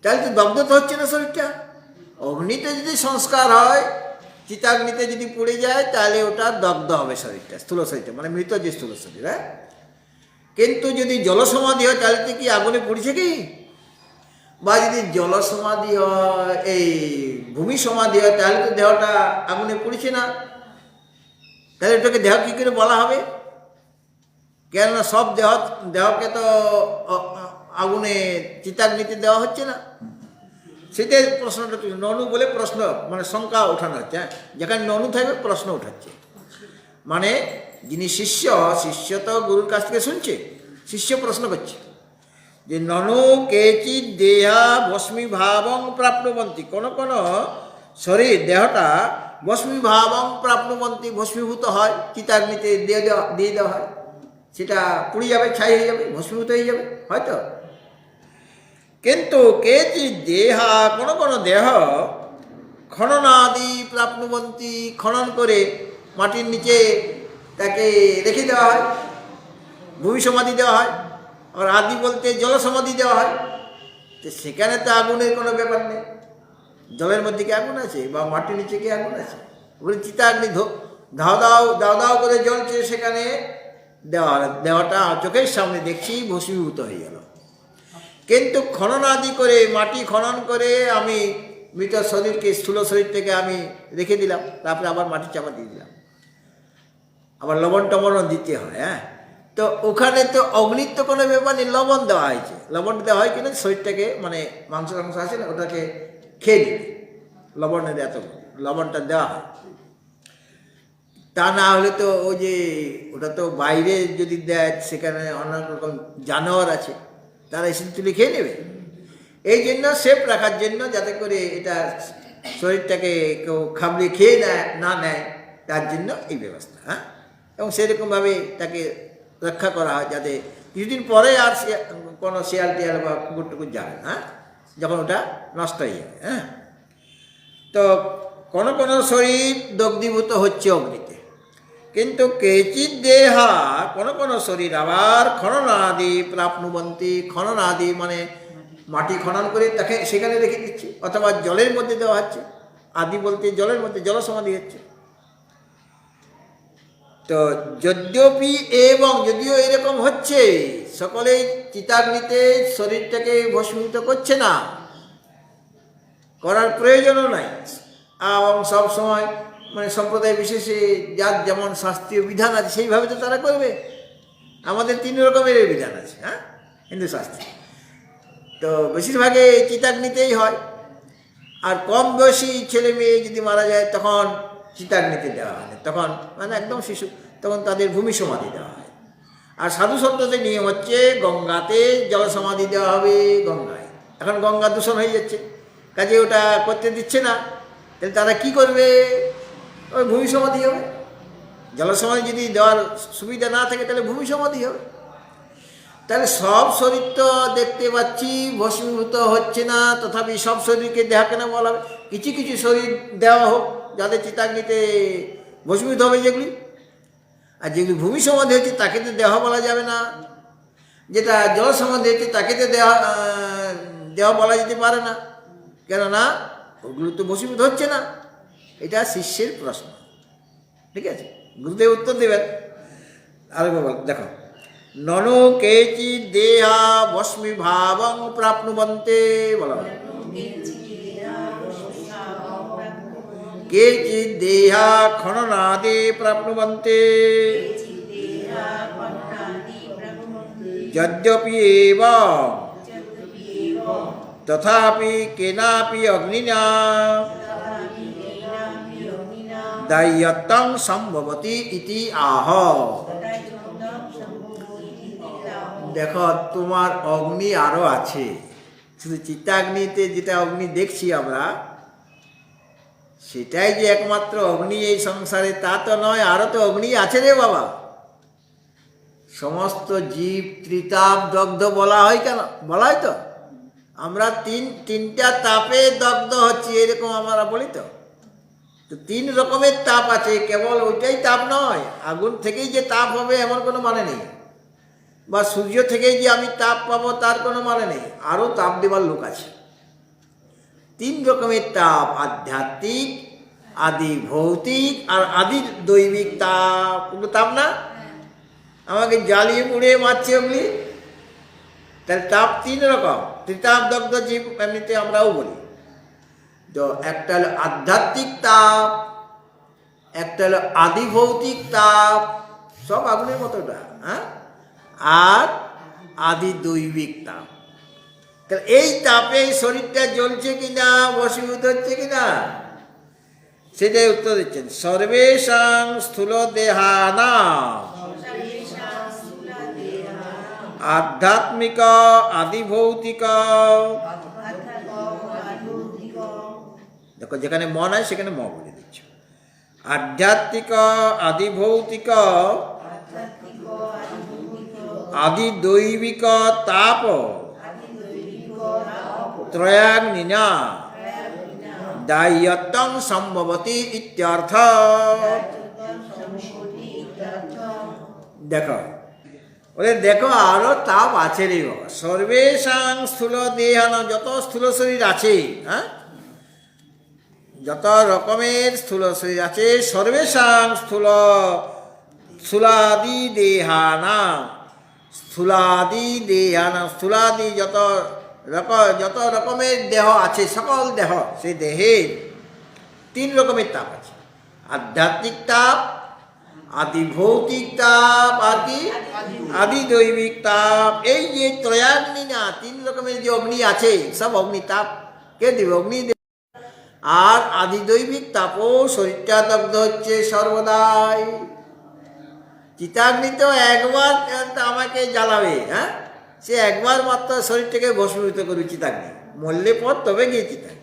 তাহলে তো দগ্ধ তো হচ্ছে না শরীরটা। অগ্নিতে যদি সংস্কার হয়, চিতাগ্নিতে যদি পুড়ে যায়, তাহলে ওটা দগ্ধ হবে শরীরটা, স্থূল শরীরটা, মানে মৃত যে স্থূল শরীর। হ্যাঁ, কিন্তু যদি জলসমাধি হয় তাহলে তো কি আগুনে পুড়ছে কি? বা যদি জলসমাধি হয়, এই ভূমি সমাধি হয়, তাহলে তো দেহটা আগুনে পুড়ছে না। তাহলে এটাকে দেহ কী করে বলা হবে? কেননা সব দেহকে তো আগুনে চিতাগ্নিতে দেওয়া হচ্ছে না। সেটাই প্রশ্নটা ননু বলে প্রশ্ন, মানে শঙ্কা ওঠানো হচ্ছে। হ্যাঁ, যেখানে ননু থাকবে প্রশ্ন উঠাচ্ছে, মানে যিনি শিষ্য তো গুরুর কাছ থেকে শুনছে, শিষ্য প্রশ্ন করছে যে ননু কেচিৎ দেহা ভস্মী ভাবং প্রাপ্নুবন্তি, কোন কোন শরীর দেহটা ভস্মী ভাবং প্রাপ্নুবন্তি, ভস্মীভূত হয়, চিতাগ্নিতে দিয়ে দেওয়া হয়, সেটা পুড়ে যাবে, ছাই হয়ে যাবে, ভস্মীভূত হয়ে যাবে হয়তো। কিন্তু কেচিৎ দেহা, কোন কোন দেহ খননাদি প্রাপ্নুবন্তি, খনন করে মাটির নিচে তাকে রেখে দেওয়া হয়, ভূমি সমাধি দেওয়া হয়। আর আদি বলতে জল সমাধি দেওয়া হয়। তো সেখানে তো আগুনের কোনো ব্যাপার নেই। জলের মধ্যে কি আগুন আছে বা মাটির নিচে কি আগুন আছে? ওখানে চিতাগ্নি দাও দাও করে জ্বলছে, সেখানে দেওয়াটা চোখের সামনে দেখছি ভস্মীভূত হয়ে গেল। কিন্তু খনন আদি করে, মাটি খনন করে আমি মৃত শরীরকে, স্থূল শরীর থেকে আমি রেখে দিলাম, তারপরে আবার মাটি চাপা দিয়ে দিলাম, আবার লবণ টবণও দিতে হয়। হ্যাঁ, তো ওখানে তো অগ্নির তো কোনো ব্যাপার নেই, লবণ দেওয়া হয়েছে। লবণ দেওয়া হয় কিনা শরীরটাকে, মানে মাংস টাংস আছে না, ওটাকে খেয়ে নেবে, লবণের এত লবণটা দেওয়া হয়। তা না হলে তো ওই যে ওটা তো বাইরে যদি দেয়, সেখানে অনেক রকম জানোয়ার আছে, তারা এসে তুলে খেয়ে নেবে। এই জন্য সেফ রাখার জন্য, যাতে করে এটা শরীরটাকে কেউ খাবলিয়ে খেয়ে না নেয়, তার জন্য এই ব্যবস্থা। হ্যাঁ, এবং সেরকমভাবে তাকে রক্ষা করা হয়, যাতে কিছুদিন পরে আর কোনো শিয়াল টিয়াল বা কুকুর টুকুর যাবে না, যখন ওটা নষ্ট হয়ে যাবে। হ্যাঁ, তো কোনো কোনো শরীর দগ্ধীভূত হচ্ছে অগ্নিতে, কিন্তু কেচিৎ দেহা, কোনো কোনো শরীর আবার খননাদি প্রাপ্নুবন্তী। খননাদি মানে মাটি খনন করে তাকে সেখানে রেখে দিচ্ছে, অথবা জলের মধ্যে দেওয়া হচ্ছে। আদি বলতে জলের মধ্যে, জলসমাধি হচ্ছে। তো যদ্যপি, এবং যদিও এরকম হচ্ছে, সকলেই চিতাগ্নিতে শরীরটাকে ভস্মীভূত করছে না, করার প্রয়োজনও নাই। এবং সবসময় মানে সম্প্রদায় বিশেষে যার যেমন শাস্ত্রীয় বিধান আছে সেইভাবে তো তারা করবে। আমাদের 3 রকমের বিধান আছে, হ্যাঁ, হিন্দু শাস্ত্রে। তো বেশিরভাগে চিতাগ্নিতেই হয়। আর কম বয়সী ছেলে মেয়ে যদি মারা যায়, তখন চিতাগ্নিতে দেওয়া হয় না, তখন মানে একদম শিশু, তখন তাদের ভূমি সমাধি দেওয়া হয়। আর সাধু সন্তদের নিয়ম হচ্ছে গঙ্গাতে জল সমাধি দেওয়া হবে, গঙ্গায়। এখন গঙ্গা দূষণ হয়ে যাচ্ছে, কাজে ওটা করতে দিচ্ছে না। তাহলে তারা কি করবে? ওই ভূমি সমাধি হবে। জলসমাধি যদি দেওয়ার সুবিধা না থাকে, তাহলে ভূমি সমাধি হবে। তাহলে সব শরীর তো দেখতে পাচ্ছি ভস্মীভূত হচ্ছে না, তথাপি সব শরীরকে দেওয়া কেন বলা হবে? কিছু কিছু শরীর দেওয়া হোক, যাদের চিতাগ্নিতে ভস্মীভূত হবে যেগুলি। আর যেগুলি ভূমি সমাধি হচ্ছে তাকে তো দেওয়া বলা যাবে না। যেটা জল সমাধি হচ্ছে তাকে তো দেওয়া বলা যেতে পারে না, কেননা ওগুলো তো ভস্মীভূত হচ্ছে না। এটা শিষ্যের প্রশ্ন, ঠিক আছে? গুরুদেব উত্তর দেবেন। আরেকবার বল, দেখো, ননু কেচিৎ দেহা ভস্মী ভাবং প্রাপ্নুবন্তে, বলা হয়। কেচিৎ দেহা খননাদি প্রাপ্নুবন্তে, যদ্যপি এবং তথাপি কেনাপি অগ্নিনা দায়্যত্বং সম্ভবতি ইতি আহ। দেখো, তোমার অগ্নি আরো আছে, শুধু চিতাগ্নিতে যেটা অগ্নি দেখছি আমরা, সেটাই যে একমাত্র অগ্নি এই সংসারে তা তো নয়, আরো তো অগ্নি আছে রে বাবা। সমস্ত জীব ত্রিতাপ দগ্ধ বলা হয় কেন? বলা হয় তো, আমরা তিনটা তাপে দগ্ধ হচ্ছি, এরকম আমরা বলি তো। 3 রকমের তাপ আছে, কেবল ওইটাই তাপ নয়। আগুন থেকেই যে তাপ হবে এমন কোনো মানে নেই, বা সূর্য থেকেই যে আমি তাপ পাবো তার কোনো মানে নেই। আরও তাপ দেবার লোক আছে। 3 রকমের তাপ, আধ্যাত্মিক, আদি ভৌতিক, আর আদি দৈবিক তাপ। ওগুলো তাপ না? আমাকে জ্বালিয়ে পুড়িয়ে মারছে ওগুলি। তাহলে তাপ 3 রকম। ত্রিতাপ দগ্ধ জীব এমনিতে আমরাও বলি। তো একটা হলো আধ্যাত্মিক তাপ, একটা হলো আদি ভৌতিক তাপ, সব আগুনের মতোটা, হ্যাঁ, আর আদি দৈবিক তাপ। তাহলে এই তাপে শরীরটা জ্বলছে কিনা, বশীভূত হচ্ছে কিনা, সেটাই উত্তর দিচ্ছেন। সর্বেষাং স্থূল দেহানাং আধ্যাত্মিক আদি ভৌতিক, দেখো যেখানে মন হয় সেখানে ম বলে দিচ্ছ। আধ্যাত্মিক আদি ভৌতিক আদি দৈবিক তাপ ত্রয়াগ্নিনা দায়্যত্বং সম্ভবতি ইত্যর্থ। দেখো, বলে দেখো আরো তাপ আছে রে বাবা। সর্বেষাং স্থূল দেহান, যত স্থূল শরীর আছে, হ্যাঁ, যত রকমের স্থূল শরীর আছে, সর্বেষাং স্থূলাদি দেহানা, স্থূলাদি দেহানা, স্থূলাদি যত রকমের দেহ আছে, সকল দেহ, সেই দেহের 3 রকমের তাপ আছে। আধ্যাত্মিক তাপ, আদি ভৌতিক তাপ আর কি আদি দৈবিক তাপ। এই যে ত্রয়াগ্নি না, তিন রকমের যে অগ্নি আছে, সব অগ্নি তাপ কে দেবে? অগ্নি দেবে। আর আদি দৈবিক তাপও শরীরটা দগ্ধ হচ্ছে সর্বদাই। চিতাগ্নি তো একবার আমাকে জ্বালাবে, হ্যাঁ, সে একবার মাত্র শরীরটাকে ভস্মীভূত করবে চিতাগ্নি, মরলে পর তবে গিয়ে চিতাগ্নি।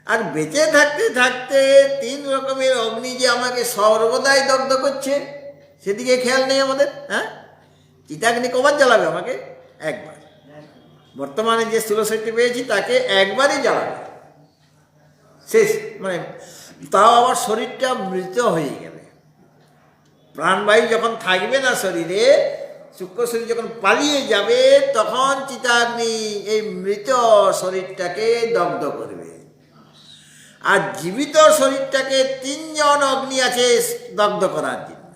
আর বেঁচে থাকতে থাকতে তিন রকমের অগ্নি যে আমাকে সর্বদাই দগ্ধ করছে, সেদিকে খেয়াল নেই আমাদের। হ্যাঁ, চিতাগ্নি কবার জ্বালাবে আমাকে? একবার। বর্তমানে যে স্থূল শরীরটি পেয়েছি তাকে একবারই জ্বালাবে, শেষ। মানে তাও আবার শরীরটা মৃত হয়ে গেলে, প্রাণবায়ু যখন থাকবে না শরীরে, সূক্ষ্ম শরীর যখন পালিয়ে যাবে, তখন চিতাগ্নি এই মৃত শরীরটাকে দগ্ধ করবে। আর জীবিত শরীরটাকে তিনজন অগ্নি আছে দগ্ধ করার জন্য।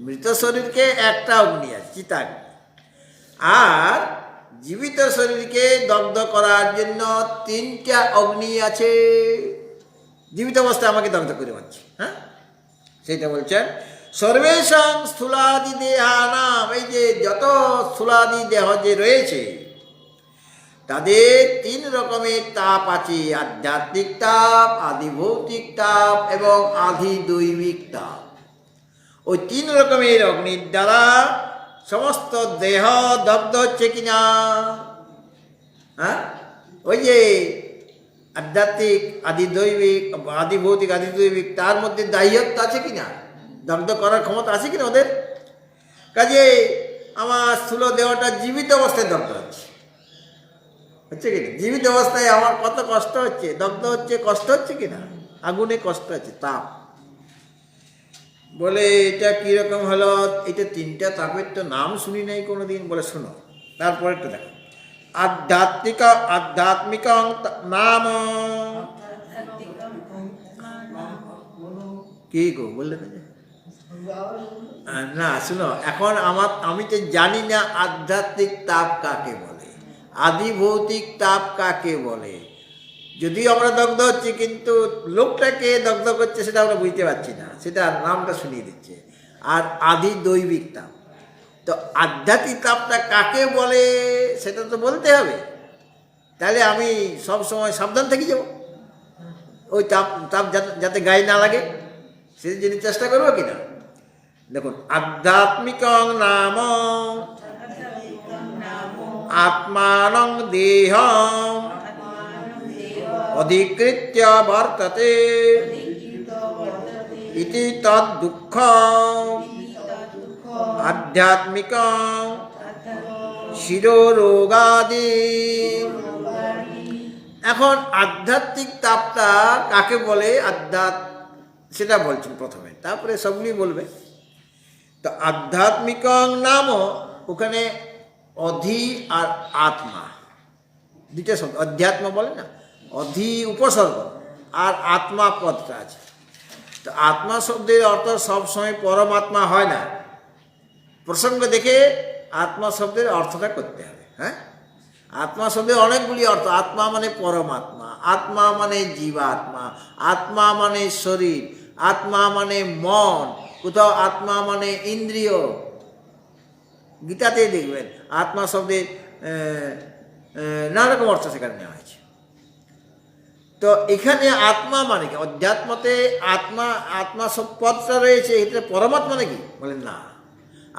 মৃত শরীরকে একটা অগ্নি আছে, চিতাগ্নি। আর জীবিত শরীরকে দগ্ধ করার জন্য তিনটা অগ্নি আছে। জীবিত অবস্থায় আমাকে দগ্ধ করে পাচ্ছি। হ্যাঁ, সেটা বলছেন সর্বেশাং স্থূলাদি দেহানাম। এই যে যত স্থূলাদি দেহ যে রয়েছে, তাদের তিন রকমের তাপ আছে: আধ্যাত্মিক তাপ, আদি ভৌতিক তাপ এবং আদি দৈবিক তাপ। ওই তিন রকমের অগ্নির দ্বারা সমস্ত দেহ দগ্ধ হচ্ছে কিনা? হ্যাঁ, ওই যে আধ্যাত্মিক, আদি দৈবিক, আদি ভৌতিক, আদি দৈবিক, তার মধ্যে দাহ্যত্ব আছে কিনা, দগ্ধ করার ক্ষমতা আছে কিনা ওদের? কাজে আমার স্থূল দেহটা জীবিত অবস্থায় দগ্ধ হচ্ছে কিনা? জীবিত অবস্থায় আমার কত কষ্ট হচ্ছে, দগ্ধ হচ্ছে, কষ্ট হচ্ছে কিনা? আগুনে কষ্ট হচ্ছে, তাপ। বলে এটা কীরকম হলো? এটা তিনটা তাপের তো নাম শুনি নাই কোনোদিন। বলে শোনো, তারপরে তো দেখো। আধ্যাত্মিক নাম কি গো বললে না? শুনো, এখন আমি তো জানি না আধ্যাত্মিক তাপ কাকে বলে, আদি ভৌতিক তাপ কাকে বলে। যদিও আমরা দগ্ধ হচ্ছি, কিন্তু লোকটাকে দগ্ধ করছে সেটা আমরা বুঝতে পারছি না, সেটা নামটা শুনিয়ে দিচ্ছে। আর আদি দৈবিক তাপ, তো আধ্যাত্মিক তাপটা কাকে বলে সেটা তো বলতে হবে। তাহলে আমি সব সময় সাবধান থেকে যাব, ওই তাপ যাতে গায়ে না লাগে, সেই জন্য চেষ্টা করবো কিনা। দেখুন, আধ্যাত্মিক নাম আত্মানং দেহম অধিকৃত্য বর্ততে ইতি তদ দুঃখম আধ্যাত্মিকং শিরোরোগাদি। এখন আধ্যাত্মিক তাপটা কাকে বলে সেটা বলছেন প্রথমে, তারপরে সবগুলি বলবে। তো আধ্যাত্মিক নাম, ওখানে অধি আর আত্মা দুইটা শব্দ। অধ্যাত্ম বলে না, অধি উপসর্গ আর আত্মা পদটা আছে। তো আত্মা শব্দের অর্থ সবসময় পরমাত্মা হয় না, প্রসঙ্গ দেখে আত্মা শব্দের অর্থটা করতে হবে। হ্যাঁ, আত্মা শব্দের অনেকগুলি অর্থ। আত্মা মানে পরমাত্মা, আত্মা মানে জীবাত্মা, আত্মা মানে শরীর, আত্মা মানে মন, কোথাও আত্মা মানে ইন্দ্রিয়। গীতাতেই দেখবেন আত্মা শব্দের নানা রকম অর্থ সেখানে নেওয়া হয়েছে। তো এখানে আত্মা মানে কি? অধ্যাত্মতে আত্মা সব পদটা রয়েছে, এটা পরমাত্মা নাকি? বলেন না,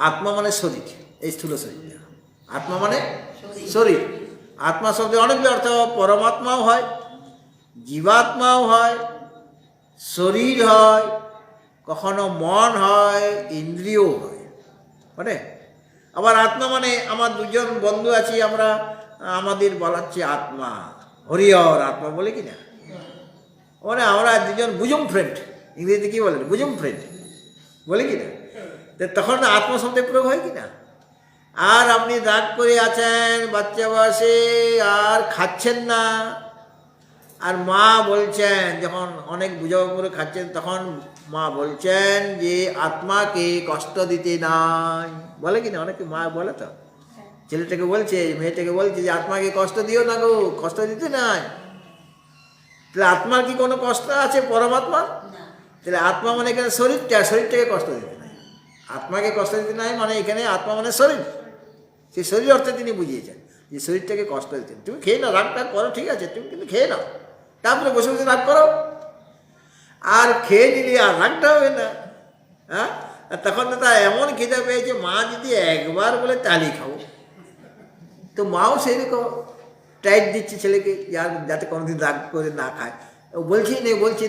আত্মা মানে শরীর, এই স্থূল শরীর। আত্মা মানে শরীর। আত্মা শব্দের অনেকগুলো অর্থ, পরমাত্মাও হয়, জীবাত্মাও হয়, শরীর হয়, কখনো মন হয়, ইন্দ্রিয় হয়, মানে। আবার আত্মা মানে আমার দুজন বন্ধু আছি, আমরা আমাদের বলাচ্ছি আত্মা, হরিহর আত্মা বলে কি না? মানে আমরা দুজন বুজুম ফ্রেন্ড, ইংরেজিতে কি বলেন? বুজুম ফ্রেন্ড বলে কি না? তখন আত্মা শব্দের প্রয়োগ হয় কি না? আর আপনি রাগ করে আছেন বাচ্চা বয়সে, আর খাচ্ছেন না, আর মা বলছেন, যখন অনেক বুঝাবো করে খাচ্ছেন, তখন মা বলছেন যে আত্মাকে কষ্ট দিতে নাই, বলে কি না? অনেকে মা বলে, তো ছেলেটাকে বলছে, মেয়েটাকে বলছে যে আত্মাকে কষ্ট দিও না গো, কষ্ট দিতে নাই। তাহলে আত্মার কি কোনো কষ্ট আছে পরমাত্মা? তাহলে আত্মা মানে এখানে শরীরটাকে কষ্ট দিতে নাই, আত্মাকে কষ্ট দিতে নাই, মানে এখানে আত্মা মানে শরীর, সেই শরীর অর্থে তিনি বুঝিয়েছেন যে শরীরটাকে কষ্ট দিতেন। তুমি খেয়ে নাও, রাগ টাগ করো, ঠিক আছে, তুমি কিন্তু খেয়ে নাও, তারপরে বসে বসে রাগ করো, আর খেয়ে নিলে আর রাগটা হবে না। হ্যাঁ, তখন তো তার এমন খিদে পেয়েছে, মা যদি একবার বলে তালি খাও, তো মাও সেরকম টাইট দিচ্ছে ছেলেকে যাতে কোনোদিন রাগ করে না খায়। ও বলছি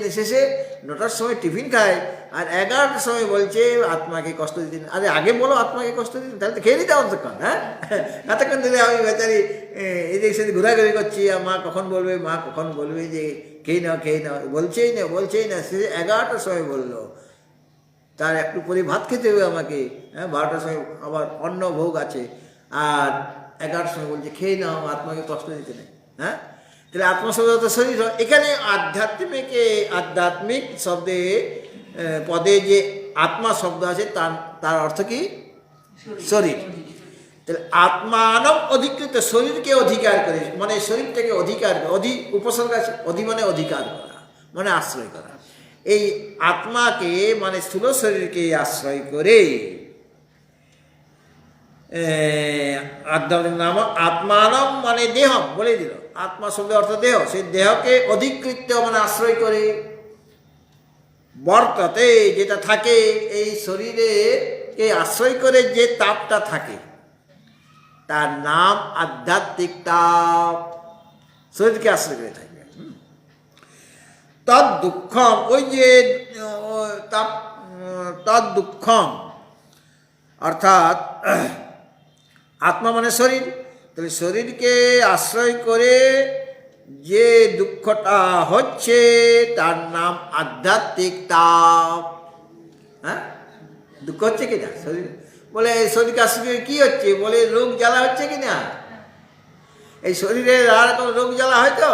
না, শেষে 9টার সময় টিফিন খায়, আর 11টার সময় বলছে আত্মাকে কষ্ট দিতেন। আরে আগে বলো আত্মাকে কষ্ট দিতেন, তাহলে তো খেয়ে নিতে অতক্ষণ। হ্যাঁ, এতক্ষণ ধরে আমি বেচারি এদিক সেদিক ঘোরাঘুরি করছি, আর মা কখন বলবে যে খেয়ে নাও, বলছেই না। সে 11টার সময় বললো, তার একটু পরে ভাত খেতে হবে আমাকে। হ্যাঁ, 12টার সময় আবার অন্ন ভোগ আছে, আর 11টার সময় বলছে খেয়ে নাও, আত্মাকে কষ্ট দিতে নেই। হ্যাঁ, তাহলে আত্মা শব্দ তো শরীর হয়। এখানে আধ্যাত্মিক শব্দে পদে যে আত্মা শব্দ আছে তার অর্থ কি? শরীর। তাহলে আত্মানব অধিকৃত, শরীরকে অধিকার করে, মানে শরীরটাকে অধিকার করে, উপসর্গ আছে, মানে অধিকার করা, মানে আশ্রয় করা। এই আত্মাকে মানে স্থূল শরীরকে আশ্রয় করে নাম আত্মানম মানে দেহ বলে দিল, আত্মা শব্দের অর্থ দেহ, সেই দেহকে অধিকৃত মানে আশ্রয় করে, বর্ততে যেটা থাকে, এই শরীরকে আশ্রয় করে যে তাপটা থাকে তার নাম আধ্যাত্মিক তাপ, শরীরকে আশ্রয় করে থাকে। তদ দুঃখম, ওই যে তাপ, তদ দুঃখম অর্থাৎ আত্মা মানে শরীর, তাহলে শরীরকে আশ্রয় করে যে দুঃখটা হচ্ছে তার নাম আধ্যাত্মিক তাপ। হ্যাঁ, দুঃখ হচ্ছে কিনা শরীর, বলে শরীরকে আশ্রয় করে কী হচ্ছে, বলে রোগ জ্বালা হচ্ছে কিনা। এই শরীরে আর রকম রোগ জ্বালা হয় তো।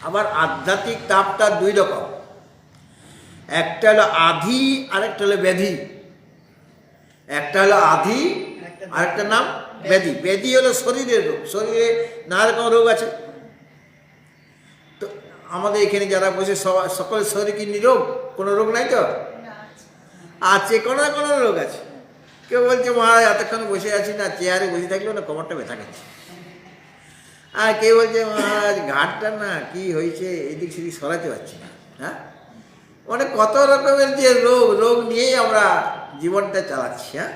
আবার আধ্যাত্মিক তাপটা 2 রকম, একটা হলো আধি, আরেকটা হলো ব্যাধি। একটা হলো আধি, আরেকটা নাম ব্যাধি। ব্যাধি হলো শরীরের রোগ, শরীরে নানা রকম রোগ আছে। তো আমাদের এখানে যারা বসে সকলের শরীর কি নিরোগ, কোনো রোগ নাই তো? আছে, কোনো না কোনো রোগ আছে। কেউ বলছে মহারাজ এতক্ষণ বসে আছি না, চেয়ারে বসে থাকলেও না কোমরটা ব্যথা করছে। আর কেউ বলছে মহারাজ ঘাটটা না কি হয়েছে, এদিক সেদিক সরাতে পারছি না। হ্যাঁ, মানে কত রকমের যে রোগ নিয়েই আমরা জীবনটা চালাচ্ছি। হ্যাঁ,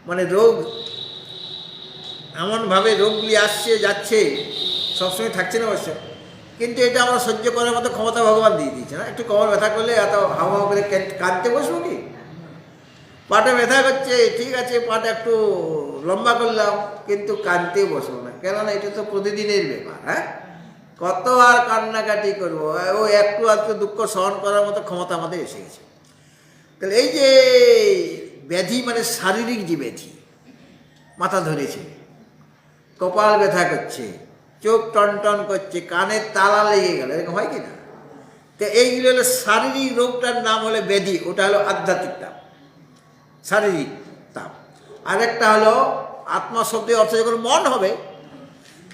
মানে রোগ এমনভাবে রোগগুলি আসছে যাচ্ছে, সবসময় থাকছে না অবশ্য, কিন্তু এটা আমরা সহ্য করার মতো ক্ষমতা ভগবান দিয়ে দিয়েছে না। একটু কোমর ব্যথা করলে এত হাওয়া করে কাঁদতে বসবো কি? পাটা ব্যথা করছে, ঠিক আছে, পাটা একটু লম্বা করলাম, কিন্তু কাঁদতে বসবো না, কেননা এটা তো প্রতিদিনের ব্যাপার। হ্যাঁ, কত আর কান্নাকাটি করবো, ও একটু আধটু দুঃখ সহন করার মতো ক্ষমতা আমাদের এসে গেছে। তাহলে এই যে ব্যাধি মানে শারীরিক যে ব্যাধি, মাথা ধরেছে, কপাল ব্যথা করছে, চোখ টনটন করছে, কানের তালা লেগে গেল, এরকম হয় কি না? তো এইগুলো হলো শারীরিক রোগটার নাম হলো ব্যাধি, ওটা হলো আধ্যাত্মিক তাপ, শারীরিক তাপ। আরেকটা হলো আত্মা শব্দের অর্থ যখন মন হবে,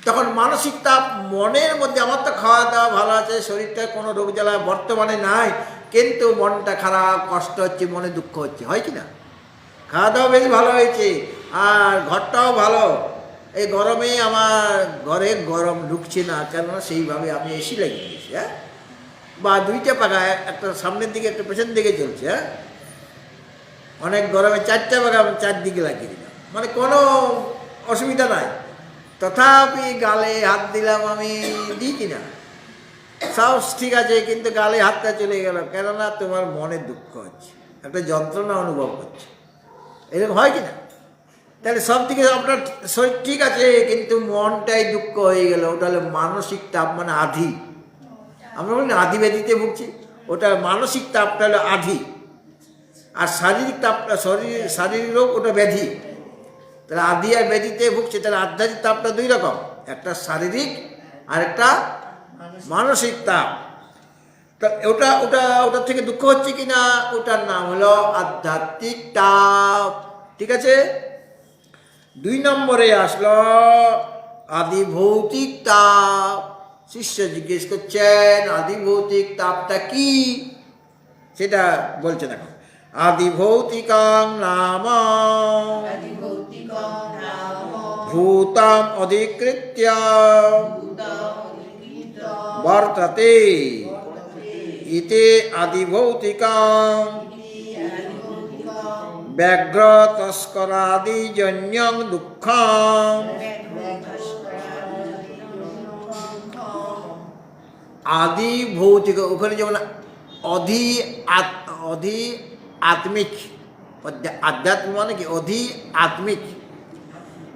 তখন মানসিক তাপ। মনের মধ্যে আমার তো খাওয়া দাওয়া ভালো আছে, শরীরটা কোনো রোগ জ্বালা বর্তমানে নাই, কিন্তু মনটা খারাপ, কষ্ট হচ্ছে, মনে দুঃখ হচ্ছে, হয় কি না? খাওয়া দাওয়া বেশ ভালো হয়েছে, আর ঘরটাও ভালো, এই গরমে আমার ঘরে গরম ঢুকছে না, কেননা সেইভাবে আমি এসি লাগিয়ে দিয়েছি। হ্যাঁ, বা 2টা পাখা, একটা সামনের দিকে একটা পেছন দিকে চলছে। হ্যাঁ, অনেক গরমে 4টা পাখা আমি 4 দিকে লাগিয়ে দিলাম, মানে কোনো অসুবিধা নাই। তথাপি গালে হাত দিলাম, আমি দিই কিনা, সব ঠিক আছে, কিন্তু গালে হাতটা চলে গেল, কেননা তোমার মনে দুঃখ হচ্ছে, একটা যন্ত্রণা অনুভব করছে, এরকম হয় কিনা? তাহলে সব দিকে আপনার শরীর ঠিক আছে, কিন্তু মনটাই দুঃখ হয়ে গেল, ওটা হলো মানসিক তাপ, মানে আধি। আমরা বলি না আধি ব্যাধিতে ভুগছি, ওটা মানসিক তাপটা হলো আধি, আর শারীরিক তাপটা শারীরিক রোগ, ওটা ব্যাধি। তাহলে আধি আর ব্যাধিতে ভুগছে, তাহলে আধ্যাত্মিক তাপটা 2 রকম, একটা শারীরিক আর একটা মানসিক তাপ। তা ওটার থেকে দুঃখ হচ্ছে কিনা, ওটার নাম হলো আধ্যাত্মিক তাপ। ঠিক আছে, 2 নম্বরে আসলো আদি ভৌতিক তাপ। শিষ্য জিজ্ঞেস করছেন আদি ভৌতিক তাপটা কি? সেটা বলছেন এখন। আদি ভৌতিকাং নাম ভূতাম অধিকৃত্য বর্ততে ইতে আদি ভৌতিকাং ব্যাঘ্র তস্করাদি জন্যং দুঃখম। আদি ভৌতিক, ওখানে যেমন অধি আত্মিক, আধ্যাত্মিক মানে কি অধি আত্মিক,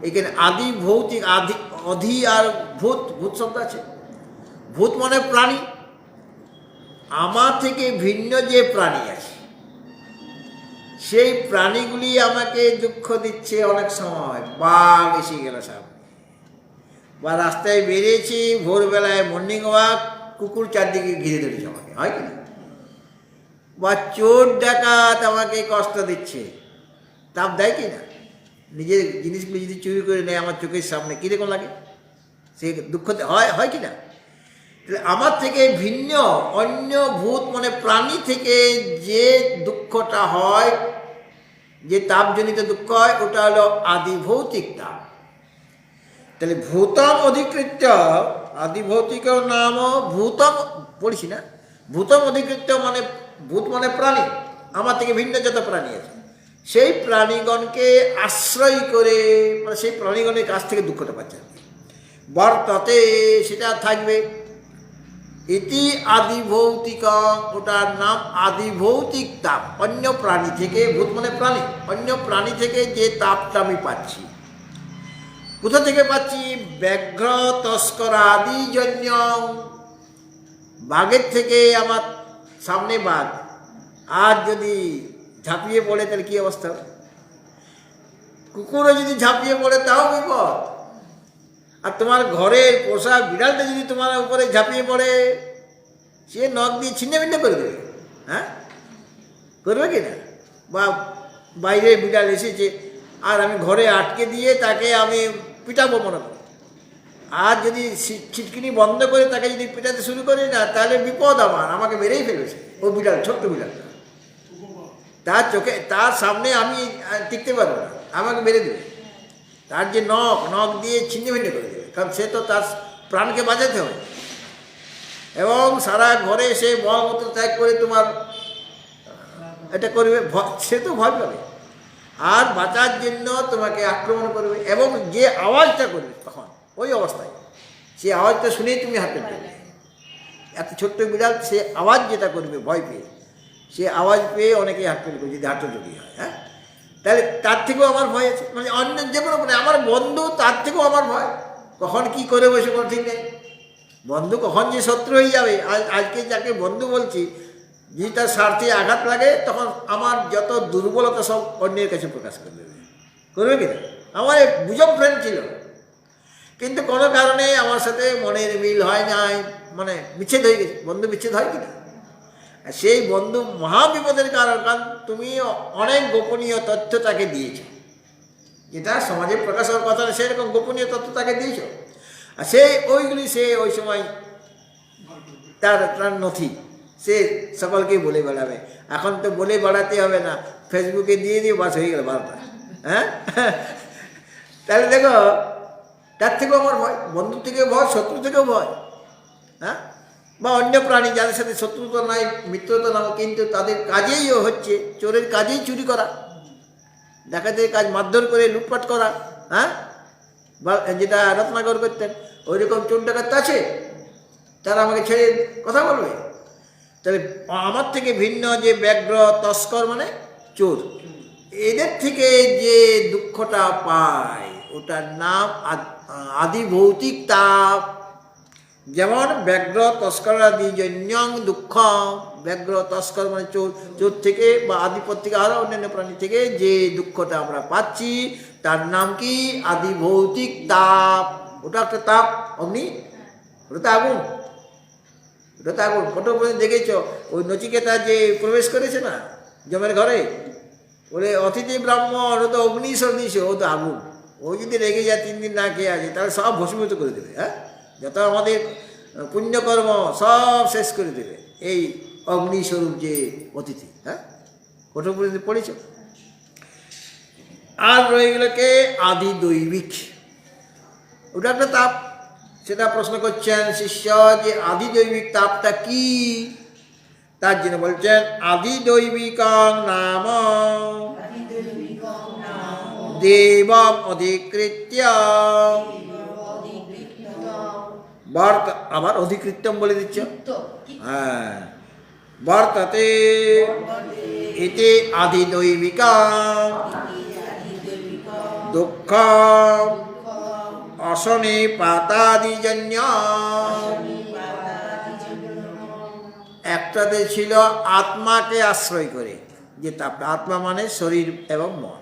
এখানে আদি ভৌতিক, আদি অধি আর ভূত, ভূত শব্দ আছে। ভূত মানে প্রাণী, আমার থেকে ভিন্ন যে প্রাণী আছে সেই প্রাণীগুলি আমাকে দুঃখ দিচ্ছে। অনেক সময় বাঘ এসে গেল সামনে, বা রাস্তায় বেরিয়েছি ভোরবেলায় মর্নিং ওয়াক, কুকুর চারদিকে ঘিরে ধরেছে আমাকে, হয় কি না? বা চোর ডাকাত আমাকে কষ্ট দিচ্ছে, তাপ দেয় কি না? নিজের জিনিসগুলো যদি চুরি করে নেয় আমার চোখের সামনে, কীরকম লাগে? সে দুঃখ হয় কি না? তাহলে আমার থেকে ভিন্ন অন্য ভূত মানে প্রাণী থেকে যে দুঃখটা হয়, যে তাপজনিত দুঃখ হয়, ওটা হলো আদি ভৌতিক তাপ। তাহলে ভূতম অধিকৃত্য, আদি ভৌতিক নাম ভূতম, পড়িছি না? ভূতম অধিকৃত্য মানে ভূত মানে প্রাণী, আমার থেকে ভিন্ন যত প্রাণী আছে সেই প্রাণীগণকে আশ্রয় করে, মানে সেই প্রাণীগণের কাছ থেকে দুঃখটা পাচ্ছে। বর্ততে, সেটা থাকবে। ইতি আদি ভৌতিক, ওটার নাম আদি ভৌতিক তাপ। অন্য প্রাণী থেকে, ভূত মানে প্রাণী, অন্য প্রাণী থেকে যে তাপটা আমি পাচ্ছি, কোথা থেকে পাচ্ছি? ব্যাঘ্র তস্কর আদি জন্য, বাঘের থেকে। আমার সামনে বাঘ, আর যদি ঝাঁপিয়ে পড়ে তাহলে কী অবস্থা হবে? কুকুরও যদি ঝাঁপিয়ে পড়ে তাও বিপদ। আর তোমার ঘরের পোষা বিড়ালটা যদি তোমার উপরে ঝাঁপিয়ে পড়ে, সে নখ দিয়ে ছিন্ন ভিন্ন করে দেবে। হ্যাঁ, করবে কি না? বা বাইরে বিড়াল এসেছে আর আমি ঘরে আটকে দিয়ে তাকে আমি পিটাবো মনে করি, আর যদি ছিটকিনি বন্ধ করে তাকে যদি পিটাতে শুরু করি না, তাহলে বিপদ আমার, আমাকে মেরেই ফেলেছে ও বিড়াল, ছোট্ট বিড়ালটা। তার চোখে, তার সামনে আমি টিকতে পারবো না, আমাকে মেরে দেবে। তার যে নখ দিয়ে ছিন্ন ভিন্ন করে দেবে, কারণ সে তো তার প্রাণকে বাঁচাতে হবে। এবং সারা ঘরে সে মলমূত্র ত্যাগ করে তোমার এটা করবে, সে তো ভয় পাবে, আর বাঁচার জন্য তোমাকে আক্রমণ করবে। এবং যে আওয়াজটা করবে তখন ওই অবস্থায়, সে আওয়াজটা শুনেই তুমি হাঁটতে পারবে। এত ছোট্ট বিড়াল, সে আওয়াজ যেটা করবে ভয় পেয়ে, সে আওয়াজ পেয়ে অনেকেই হাঁটতে পারবে যদি হাঁটাচুটি হয়। হ্যাঁ, তাহলে তার থেকেও আমার ভয় আছে। মানে অন্য যে কোনো, মানে আমার বন্ধু, তার থেকেও আমার ভয়। কখন কি করে বসে কোনো ঠিক নেই। বন্ধু কখন যে শত্রু হয়ে যাবে। আজকে যাকে বন্ধু বলছি, যদি তার স্বার্থে আঘাত লাগে, তখন আমার যত দুর্বলতা সব অন্যের কাছে প্রকাশ করে দেবে। করবে কি না? আমার এক বুঝম ফ্রেন্ড ছিল, কিন্তু কোনো কারণে আমার সাথে মনের মিল হয় নাই, মানে বিচ্ছেদ হয়ে গেছে। বন্ধু বিচ্ছেদ হয় কি না? সেই বন্ধু মহাবিপদের কারণ, কারণ তুমি অনেক গোপনীয় তথ্য তাকে দিয়েছ, যেটা সমাজে প্রকাশ হওয়ার কথা না, সেরকম গোপনীয় তথ্য তাকে দিয়েছ। আর ওইগুলি সে ওই সময় তার নথি সে সকলকেই বলে বেড়াবে। এখন তো বলে বেড়াতে হবে না, ফেসবুকে দিয়ে বাস হয়ে গেল 12টা। হ্যাঁ, তাহলে দেখো, তার থেকেও আমার ভয়, বন্ধুর থেকেও ভয়, শত্রু থেকেও ভয়। হ্যাঁ, বা অন্য প্রাণী যাদের সাথে শত্রুতা নাই, মিত্রতা নাও, কিন্তু তাদের কাজেই হচ্ছে, চোরের কাজেই চুরি করা, ডাকাতের কাজ মারধর করে লুটপাট করা। হ্যাঁ, বা যেটা রত্নাকর করতেন, ওই রকম চোর ডাকাত আছে, তারা আমাকে ছেড়ে কথা বলবে? তাহলে আমার থেকে ভিন্ন যে ব্যাঘ্র তস্কর মানে চোর, এদের থেকে যে দুঃখটা পায়, ওটার নাম আদি ভৌতিক তাপ। যেমন ব্যাঘ্র তস্কর আদি জন্যং দুঃখ, ব্যাঘ্র তস্কর মানে চোর, চোর থেকে বা আদিপদ থেকে আরো অন্যান্য প্রাণী থেকে যে দুঃখটা আমরা পাচ্ছি, তার নাম কি? আদি ভৌতিক তাপ। ওটা একটা তাপ, অগ্নি, ওটা তো আগুন, ওটা তো আগুন। ফটো দেখেছ, ওই নচিকেতা যে প্রবেশ করেছে না যমের ঘরে, বলে অতিথি ব্রাহ্মণ, ও তো অগ্নি সদৃশ, ও তো আগুন। ও যদি রেগে যায় 3 দিন না খেয়ে আছে, তাহলে সব ভস্মীভূত করে দেবে। হ্যাঁ, যত আমাদের পুণ্যকর্ম সব শেষ করে দেবে এই অগ্নিস্বরূপ যে অতিথি, হ্যাঁ কঠোপনিষদে পড়েছ। আর রয়ে গেল কে আদি দৈবিক, ওটা একটা তাপ। সেটা প্রশ্ন করছেন শিষ্য যে আদি দৈবিক তাপটা কি। তার জন্য বলছেন আদি দৈবিকং নাম দেবম অধিকৃত্য, আবার অধিকৃত্যম বলে দিচ্ছ, হ্যাঁ বর্ততে ইতি আদি দৈবিকং দুঃখ অশনি পাতাদিজন্য। একটাতে ছিল আত্মাকে আশ্রয় করে যে তাপটা, আত্মা মানে শরীর এবং মন।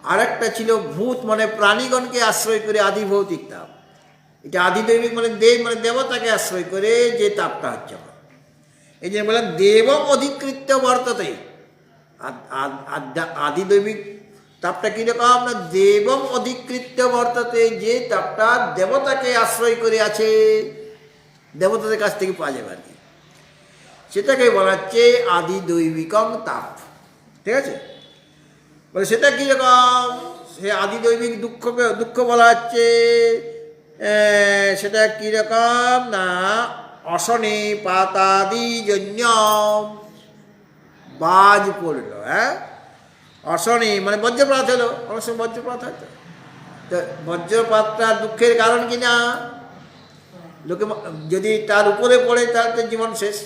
আরেকটা ছিল ভূত মানে প্রাণীগণকে আশ্রয় করে আদি ভৌতিক তাপ। এটা আদি দৈবিক মানে দেব মানে দেবতাকে আশ্রয় করে যে তাপটা হচ্ছে। এই জন্য বললাম দেবম অধিকৃত্য বর্ততে। আদি দৈবিক তাপটা কীরকম না দেবম অধিকৃত্য বর্ততে, যে তাপটা দেবতাকে আশ্রয় করে আছে, দেবতাদের কাছ থেকে পাওয়া যাবে আর কি, সেটাকে বলা হচ্ছে আদি দৈবিকং তাপ। ঠিক আছে, বলে সেটা কীরকম, সে আদি দৈবিক দুঃখ বলা হচ্ছে। সেটা কীরকম না অশনি পাতাদি জন্য, বাজ পড়ল, হ্যাঁ অশনি মানে বজ্রপাত হলো, অনেক সময় বজ্রপাত হয়তো, তো বজ্রপাতটা দুঃখের কারণ কি না, লোকে যদি তার উপরে পড়ে তার তো জীবন শেষ।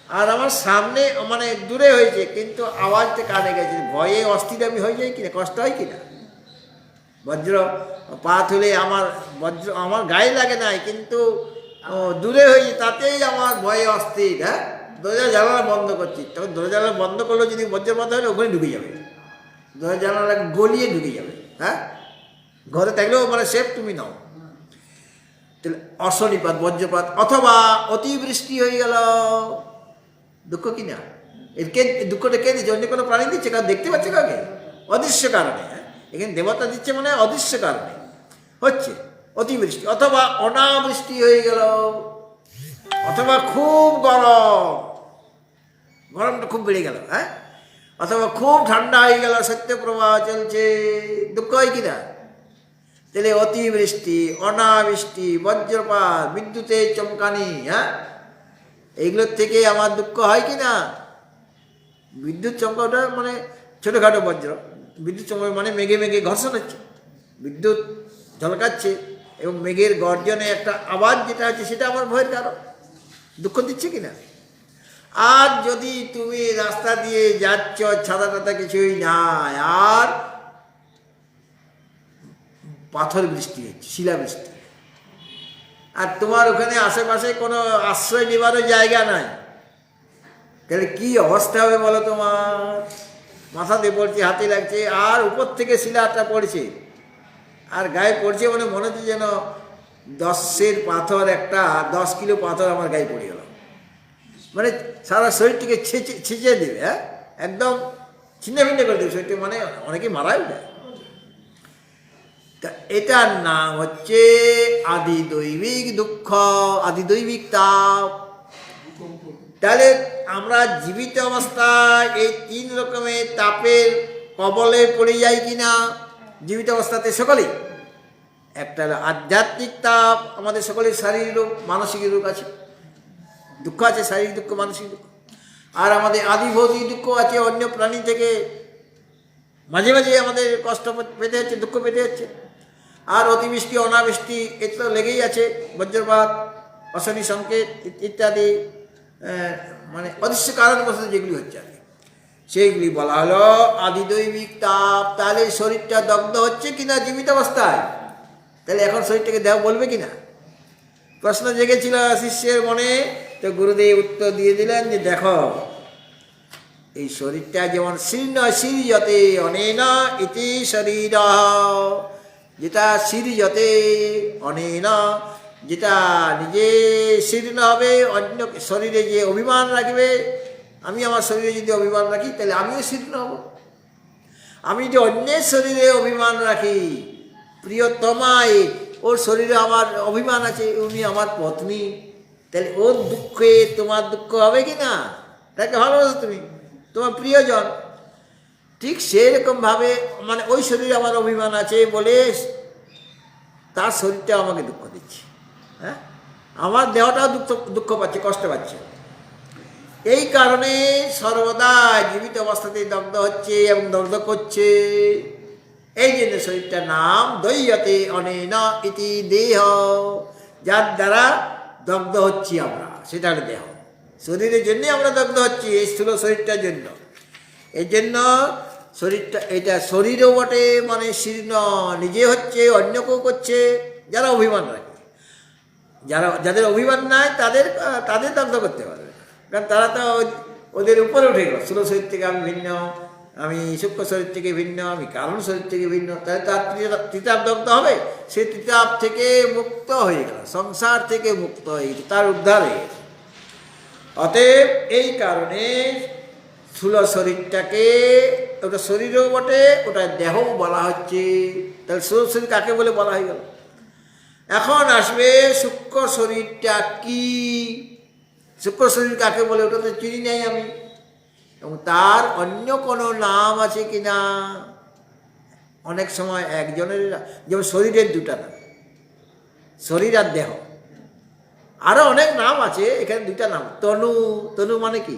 আর আমার সামনে মানে দূরে হয়েছে কিন্তু আওয়াজটা কানে গেছে, ভয়ে অস্থির আমি হয়ে যাই কিনা, কষ্ট হয় কিনা। বজ্রপাত হলে আমার গায়ে লাগে নাই কিন্তু দূরে হয়েছে তাতেই আমার ভয়ে অস্থির। হ্যাঁ দরজা জানালা বন্ধ করছি, তখন দরজা জানালা বন্ধ করলেও যদি বজ্রপাত হলে ওখানে ঢুকে যাবে, দরজা জানালা গলিয়ে ঢুকে যাবে। হ্যাঁ ঘরে থাকলেও মানে সেফ তুমি নাও। তাহলে অশনিপাত বজ্রপাত, অথবা অতিবৃষ্টি হয়ে গেল, দুঃখ কিনা, দুঃখটা কে দিচ্ছে, অন্য কোনো প্রাণী দিচ্ছে, কারণ দেখতে পাচ্ছে কাউকে, অদৃশ্য কারণে। হ্যাঁ এখানে দেবতা দিচ্ছে মানে অদৃশ্য কারণে হচ্ছে অতিবৃষ্টি, অথবা অনাবৃষ্টি হয়ে গেল, অথবা খুব গরমটা খুব বেড়ে গেল, হ্যাঁ অথবা খুব ঠান্ডা হয়ে গেল, শৈত্যপ্রবাহ চলছে, দুঃখ হয় কিনা। তাহলে অতিবৃষ্টি, অনাবৃষ্টি, বজ্রপাত, বিদ্যুতের চমকানি, হ্যাঁ এইগুলোর থেকে আমার দুঃখ হয় কি না। বিদ্যুৎ চমকাটা মানে ছোটোখাটো বজ্র, বিদ্যুৎ চমকা মানে মেঘে মেঘে ঘর্ষণ হচ্ছে, বিদ্যুৎ ঝলকাচ্ছে এবং মেঘের গর্জনে একটা আওয়াজ যেটা হচ্ছে সেটা আমার ভয়ের কারণ, দুঃখ দিচ্ছে কিনা। আর যদি তুমি রাস্তা দিয়ে যাচ্ছ, ছাতা টাতা কিছুই নাই, আর পাথর বৃষ্টি হচ্ছে, শিলাবৃষ্টি, আর তোমার ওখানে আশেপাশে কোনো আশ্রয় নেবারও জায়গা নাই, তাহলে কি অবস্থা হবে বলো। তোমার মাথাতে পড়ছে, হাতে লাগছে, আর উপর থেকে শিলাটা পড়ছে, আর গায়ে পড়ছে মানে মনে হচ্ছে যেন 10 পাথর, একটা 10 কিলো পাথর আমার গায়ে পড়ে গেল, মানে সারা শরীরটিকে ছিঁচে দেবে। হ্যাঁ একদম ছিন্ন ভিন্ন করে দেবে শরীরটি, মানে অনেকে মারাই যায়। তা এটার নাম হচ্ছে আদি দৈবিক দুঃখ, আদি দৈবিক তাপ। তাহলে আমরা জীবিত অবস্থায় এই 3 রকমের তাপের কবলে পড়ে যাই কিনা জীবিত অবস্থাতে সকলেই। একটা হলো আধ্যাত্মিক তাপ, আমাদের সকলের শারীরিক রোগ মানসিক রোগ আছে, দুঃখ আছে, শারীরিক দুঃখ মানসিক দুঃখ। আর আমাদের আদি ভৌতিক দুঃখ আছে, অন্য প্রাণী থেকে মাঝে মাঝে আমাদের কষ্ট পেতে হচ্ছে, দুঃখ পেতে হচ্ছে। আর অতিবৃষ্টি অনাবৃষ্টি এটা তো লেগেই আছে, বজ্রপাত, অশনি সংকেত ইত্যাদি, মানে অদৃশ্য কারণবশত যেগুলি হচ্ছে আর কি, সেইগুলি বলা হলো আদি দৈবিক তাপ। তাহলে শরীরটা দগ্ধ হচ্ছে কিনা জীবিত অবস্থায়, তাহলে এখন শরীরটাকে দেহ বলবে কিনা প্রশ্ন জেগেছিল শিষ্যের মনে। তো গুরুদেব উত্তর দিয়ে দিলেন যে দেখো, এই শরীরটা যেমন শীর্ণ শীর্যতে অনেনা ইতি শরীর, যেটা শীর্যতে অনেনা, যেটা নিজে শীর্ণ হবে, অন্য শরীরে যে অভিমান রাখবে, আমি আমার শরীরে যদি অভিমান রাখি তাহলে আমিও শীর্ণ হব। আমি যদি অন্যের শরীরে অভিমান রাখি, প্রিয়তমায় ওর শরীরে আমার অভিমান আছে, উনি আমার পত্নী, তাহলে ওর দুঃখে তোমার দুঃখ হবে কি না? তাকে ভালোবাসো তুমি, তোমার প্রিয়জন। ঠিক সেরকমভাবে মানে ওই শরীরে আমার অভিমান আছে বলে তার শরীরটা আমাকে দুঃখ দিচ্ছে, হ্যাঁ, আমার দেহটাও দুঃখ পাচ্ছে, কষ্ট পাচ্ছে। এই কারণে সর্বদা জীবিত অবস্থাতেই দগ্ধ হচ্ছে এবং দগ্ধ করছে। এই জন্য শরীরটার নাম দৈয়তে অনেন ইতি দেহ, যার দ্বারা দগ্ধ হচ্ছি আমরা, সেটা হলো দেহ। শরীরের জন্যই আমরা দগ্ধ হচ্ছি, এই স্থূল শরীরটার জন্য। এই জন্য শরীরটা, এটা শরীরও বটে, মানে শীর্ণ নিজে হচ্ছে, অন্যকেও করছে যারা অভিমান রাখে। যাদের অভিমান নাই তাদের দগ্ধ করতে পারবে, কারণ তারা তো ওদের উপরে উঠে গেল। স্থূল শরীর থেকে আমি ভিন্ন, আমি সূক্ষ্ম শরীর থেকে ভিন্ন, আমি কারণ শরীর থেকে ভিন্ন, তাহলে তার তৃতাব দগ্ধ হবে। সে তৃতাব থেকে মুক্ত হয়ে গেল, সংসার থেকে মুক্ত হয়ে গেছে, তার উদ্ধার হয়ে গেছে। অতএব এই কারণে স্থূল শরীরটাকে, ওটা শরীরও বটে, ওটা দেহও বলা হচ্ছে। তাহলে স্থূল শরীর কাকে বলে বলা হয়ে গেল। এখন আসবে সূক্ষ্ম শরীরটা কি, সূক্ষ্ম শরীর কাকে বলে, ওটা তো চিনি নাই আমি, এবং তার অন্য কোনো নাম আছে কি না। অনেক সময় একজনের, যেমন শরীরের দুটা নাম, শরীর আর দেহ, আরও অনেক নাম আছে, এখানে দুটা নাম। তনু, তনু মানে কি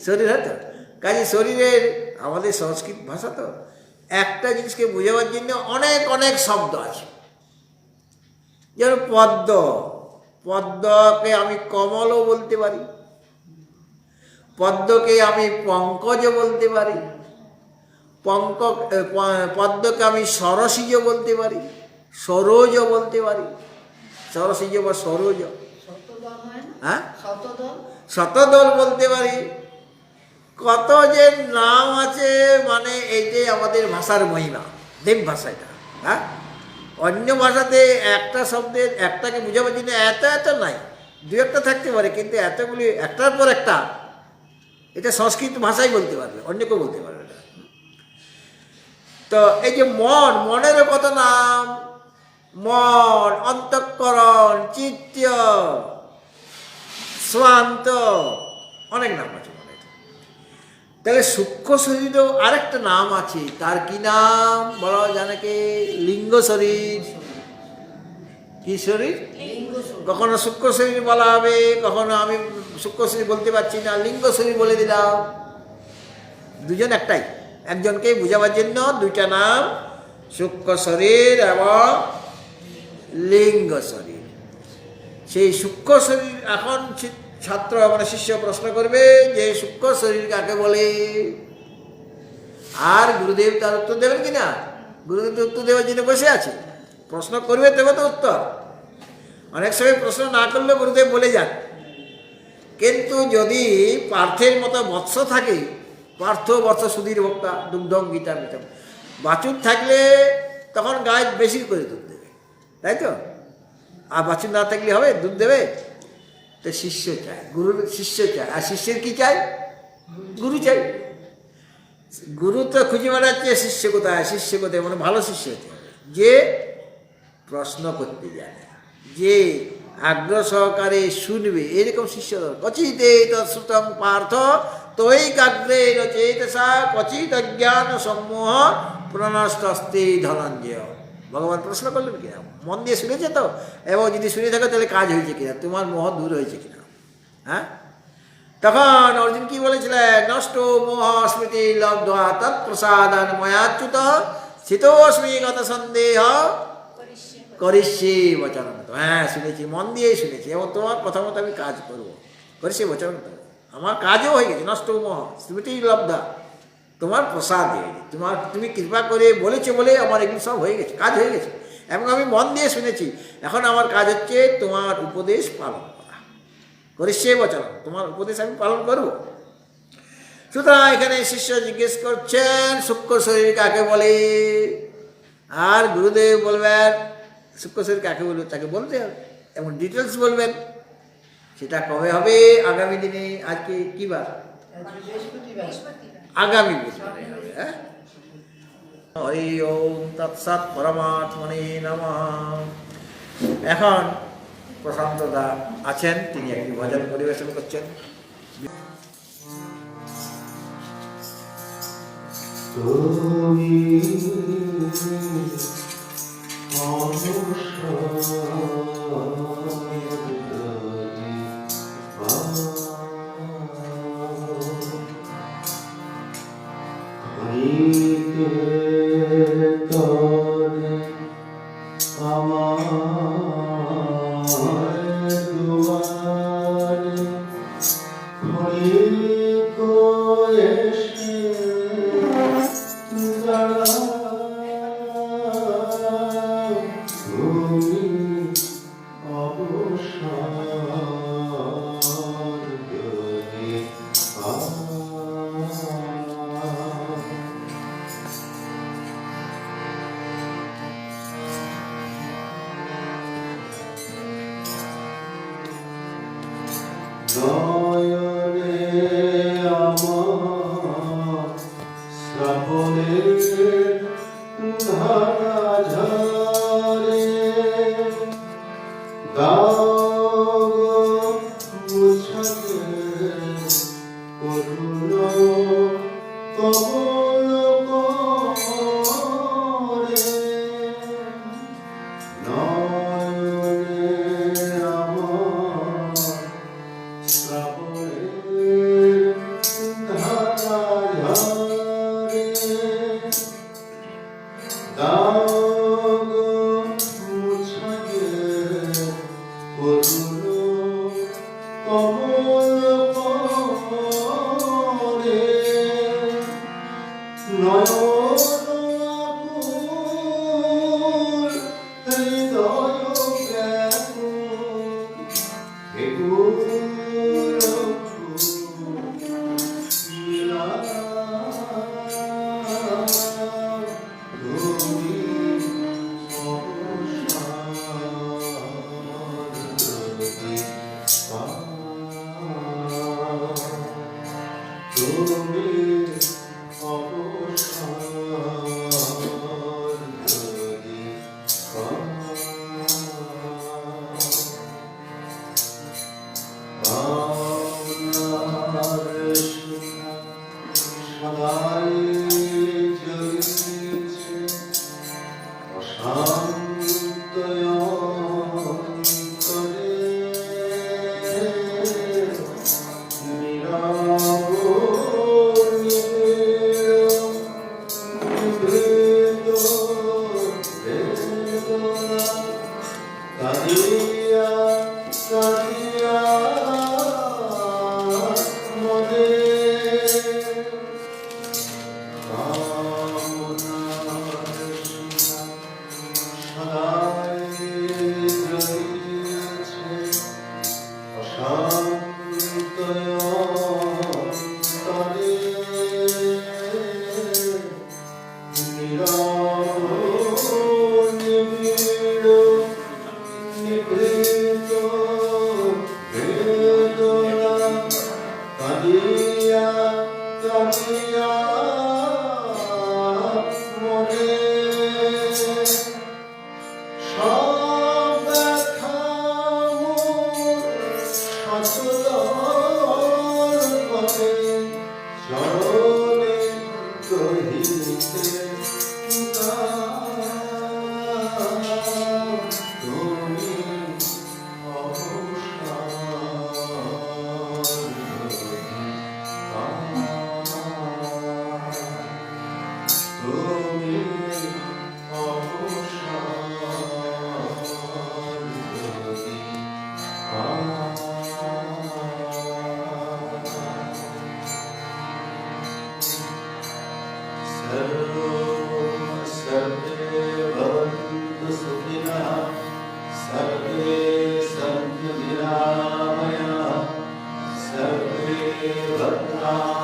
শরীর, হয়তো কাজে শরীরের, আমাদের সংস্কৃত ভাষা তো একটা জিনিসকে বোঝাবার জন্য অনেক অনেক শব্দ আছে। যেমন পদ্ম, পদ্মকে আমি কমলও বলতে পারি, পদ্মকে আমি পঙ্কজও বলতে পারি, পদ্মকে আমি সরসিজও বলতে পারি, সরোজও বলতে পারি, সরসিজ বা সরোজ, হ্যাঁ, শতদল বলতে পারি। কত যে নাম আছে, মানে এই যে আমাদের ভাষার মহিমা, দেব ভাষা এটা, হ্যাঁ। অন্য ভাষাতে একটা শব্দের, একটাকে বোঝাবার জন্য এত এত নাই, দু একটা থাকতে পারে, কিন্তু এতগুলি একটার পর একটা, এটা সংস্কৃত ভাষাই বলতে পারবে, অন্য কেউ বলতে পারবে না। তো এই যে মন, মনেরও কত নাম, মন, অন্তঃকরণ, চিত্ত, স্বান্ত, অনেক নাম আছে মনের। তাহলে সূক্ষ্ম শরীরেও আরেকটা নাম আছে, তার কি নাম বলা জানে কে? লিঙ্গ শরীর। কি শরীর? কখনো সূক্ষ্ম শরীর বলা হবে, কখনো আমি সূক্ষ্ম শরীর বলতে পারছি না, লিঙ্গ শরীর বলে দিলাম। দুজন একটাই, একজনকে বোঝাবার জন্য দুইটা নাম, সূক্ষ্ম শরীর এবং লিঙ্গ শরীর। সেই সূক্ষ্ম শরীর, এখন ছাত্র মানে শিষ্য প্রশ্ন করবে যে সূক্ষ্ম শরীর কাকে বলে, আর গুরুদেব তার উত্তর দেবেন কিনা? গুরুদেব তো উত্তর দেওয়ার জন্য বসে আছে, প্রশ্ন করবে তবে তো উত্তর। অনেক সময় প্রশ্ন না করলে গুরুদেব বলে যান, কিন্তু যদি পার্থের মতো বৎস থাকে, পার্থ বৎস সুধীর ভক্তা দুগ্ধম গীতা মিতম, বাছুর থাকলে তখন গায়ে বেশি করে দুধ দেবে, তাই তো? আর বাছুর না থাকলে হবে, দুধ দেবে? তো শিষ্য চায়, গুরুর শিষ্য চায়, আর শিষ্যের কি চাই? গুরু চাই। গুরু তো খুঁজে বেড়াচ্ছে শিষ্য কোথায়, শিষ্য কোথায়, মানে ভালো শিষ্য হতে হবে, যে প্রশ্ন করতে জানে, যে আগ্রহ সহকারে শুনবে, এরকম শিষ্য দরকার। কচিতে তৎসুতং পার্থ তৈকাগ্রে চেতসা কচিত অজ্ঞান সম্মোহ প্রণষ্টস্তে ধনঞ্জয়। ভগবান প্রশ্ন করলেন কিনা, মন দিয়ে শুনেছে তো, এবং যদি শুনে থাকো তাহলে কাজ হয়েছে কিনা, তোমার মোহ দূর হয়েছে কিনা, হ্যাঁ। তখন অর্জুন কি বলেছিলেন? নষ্ট মোহ স্মৃতি লব্ধা তৎপ্রসাদান ময়াচ্যুত স্থিতোস্মি গত সন্দেহ করিষ্যে বচন। হ্যাঁ শুনেছি, মন দিয়েই শুনেছি, এবং তোমার কথা মতো আমি কাজ করবো, করিষ্যে বচন। আমার কাজও হয়ে গেছে, নষ্ট মোহ স্মৃতি লব্ধা, তোমার প্রসাদ হয়ে গেছে, তুমি কৃপা করে বলেছো বলে আমার এগুলো সব হয়ে গেছে, কাজ হয়ে গেছে, এবং আমি মন দিয়ে শুনেছি। এখন আমার কাজ হচ্ছে তোমার উপদেশ পালন করা, করিষ্যে বচন, তোমার উপদেশ আমি পালন করব। সুতরাং এখানে শিষ্য জিজ্ঞেস করছেন সূক্ষ্ম শরীর কাকে বলে, আর গুরুদেব বলবেন সূক্ষ্ম শরীর কাকে বলবে, তাকে বলতে হবে এবং ডিটেলস বলবেন। সেটা কবে হবে? আগামী দিনে। আজকে কি বার? আগামী বুধবারে হবে। হ্যাঁ, হরি ওম তৎসৎ পরমাত্মনে নমঃ। এখন প্রশান্ত দা আছেন, তিনি একটি ভজন পরিবেশন করছেন। নয়নে আমার শ্রাবণের ধারা ঝরে দাও মুছাতে করুণ কমল করে নয়নে আমার শ্রাবণের ধারা ঝরে দাও মুছাতে করুণ কমল করে নয়ন আকুল হৃদয় ব্যাকুল Sarve Bhadra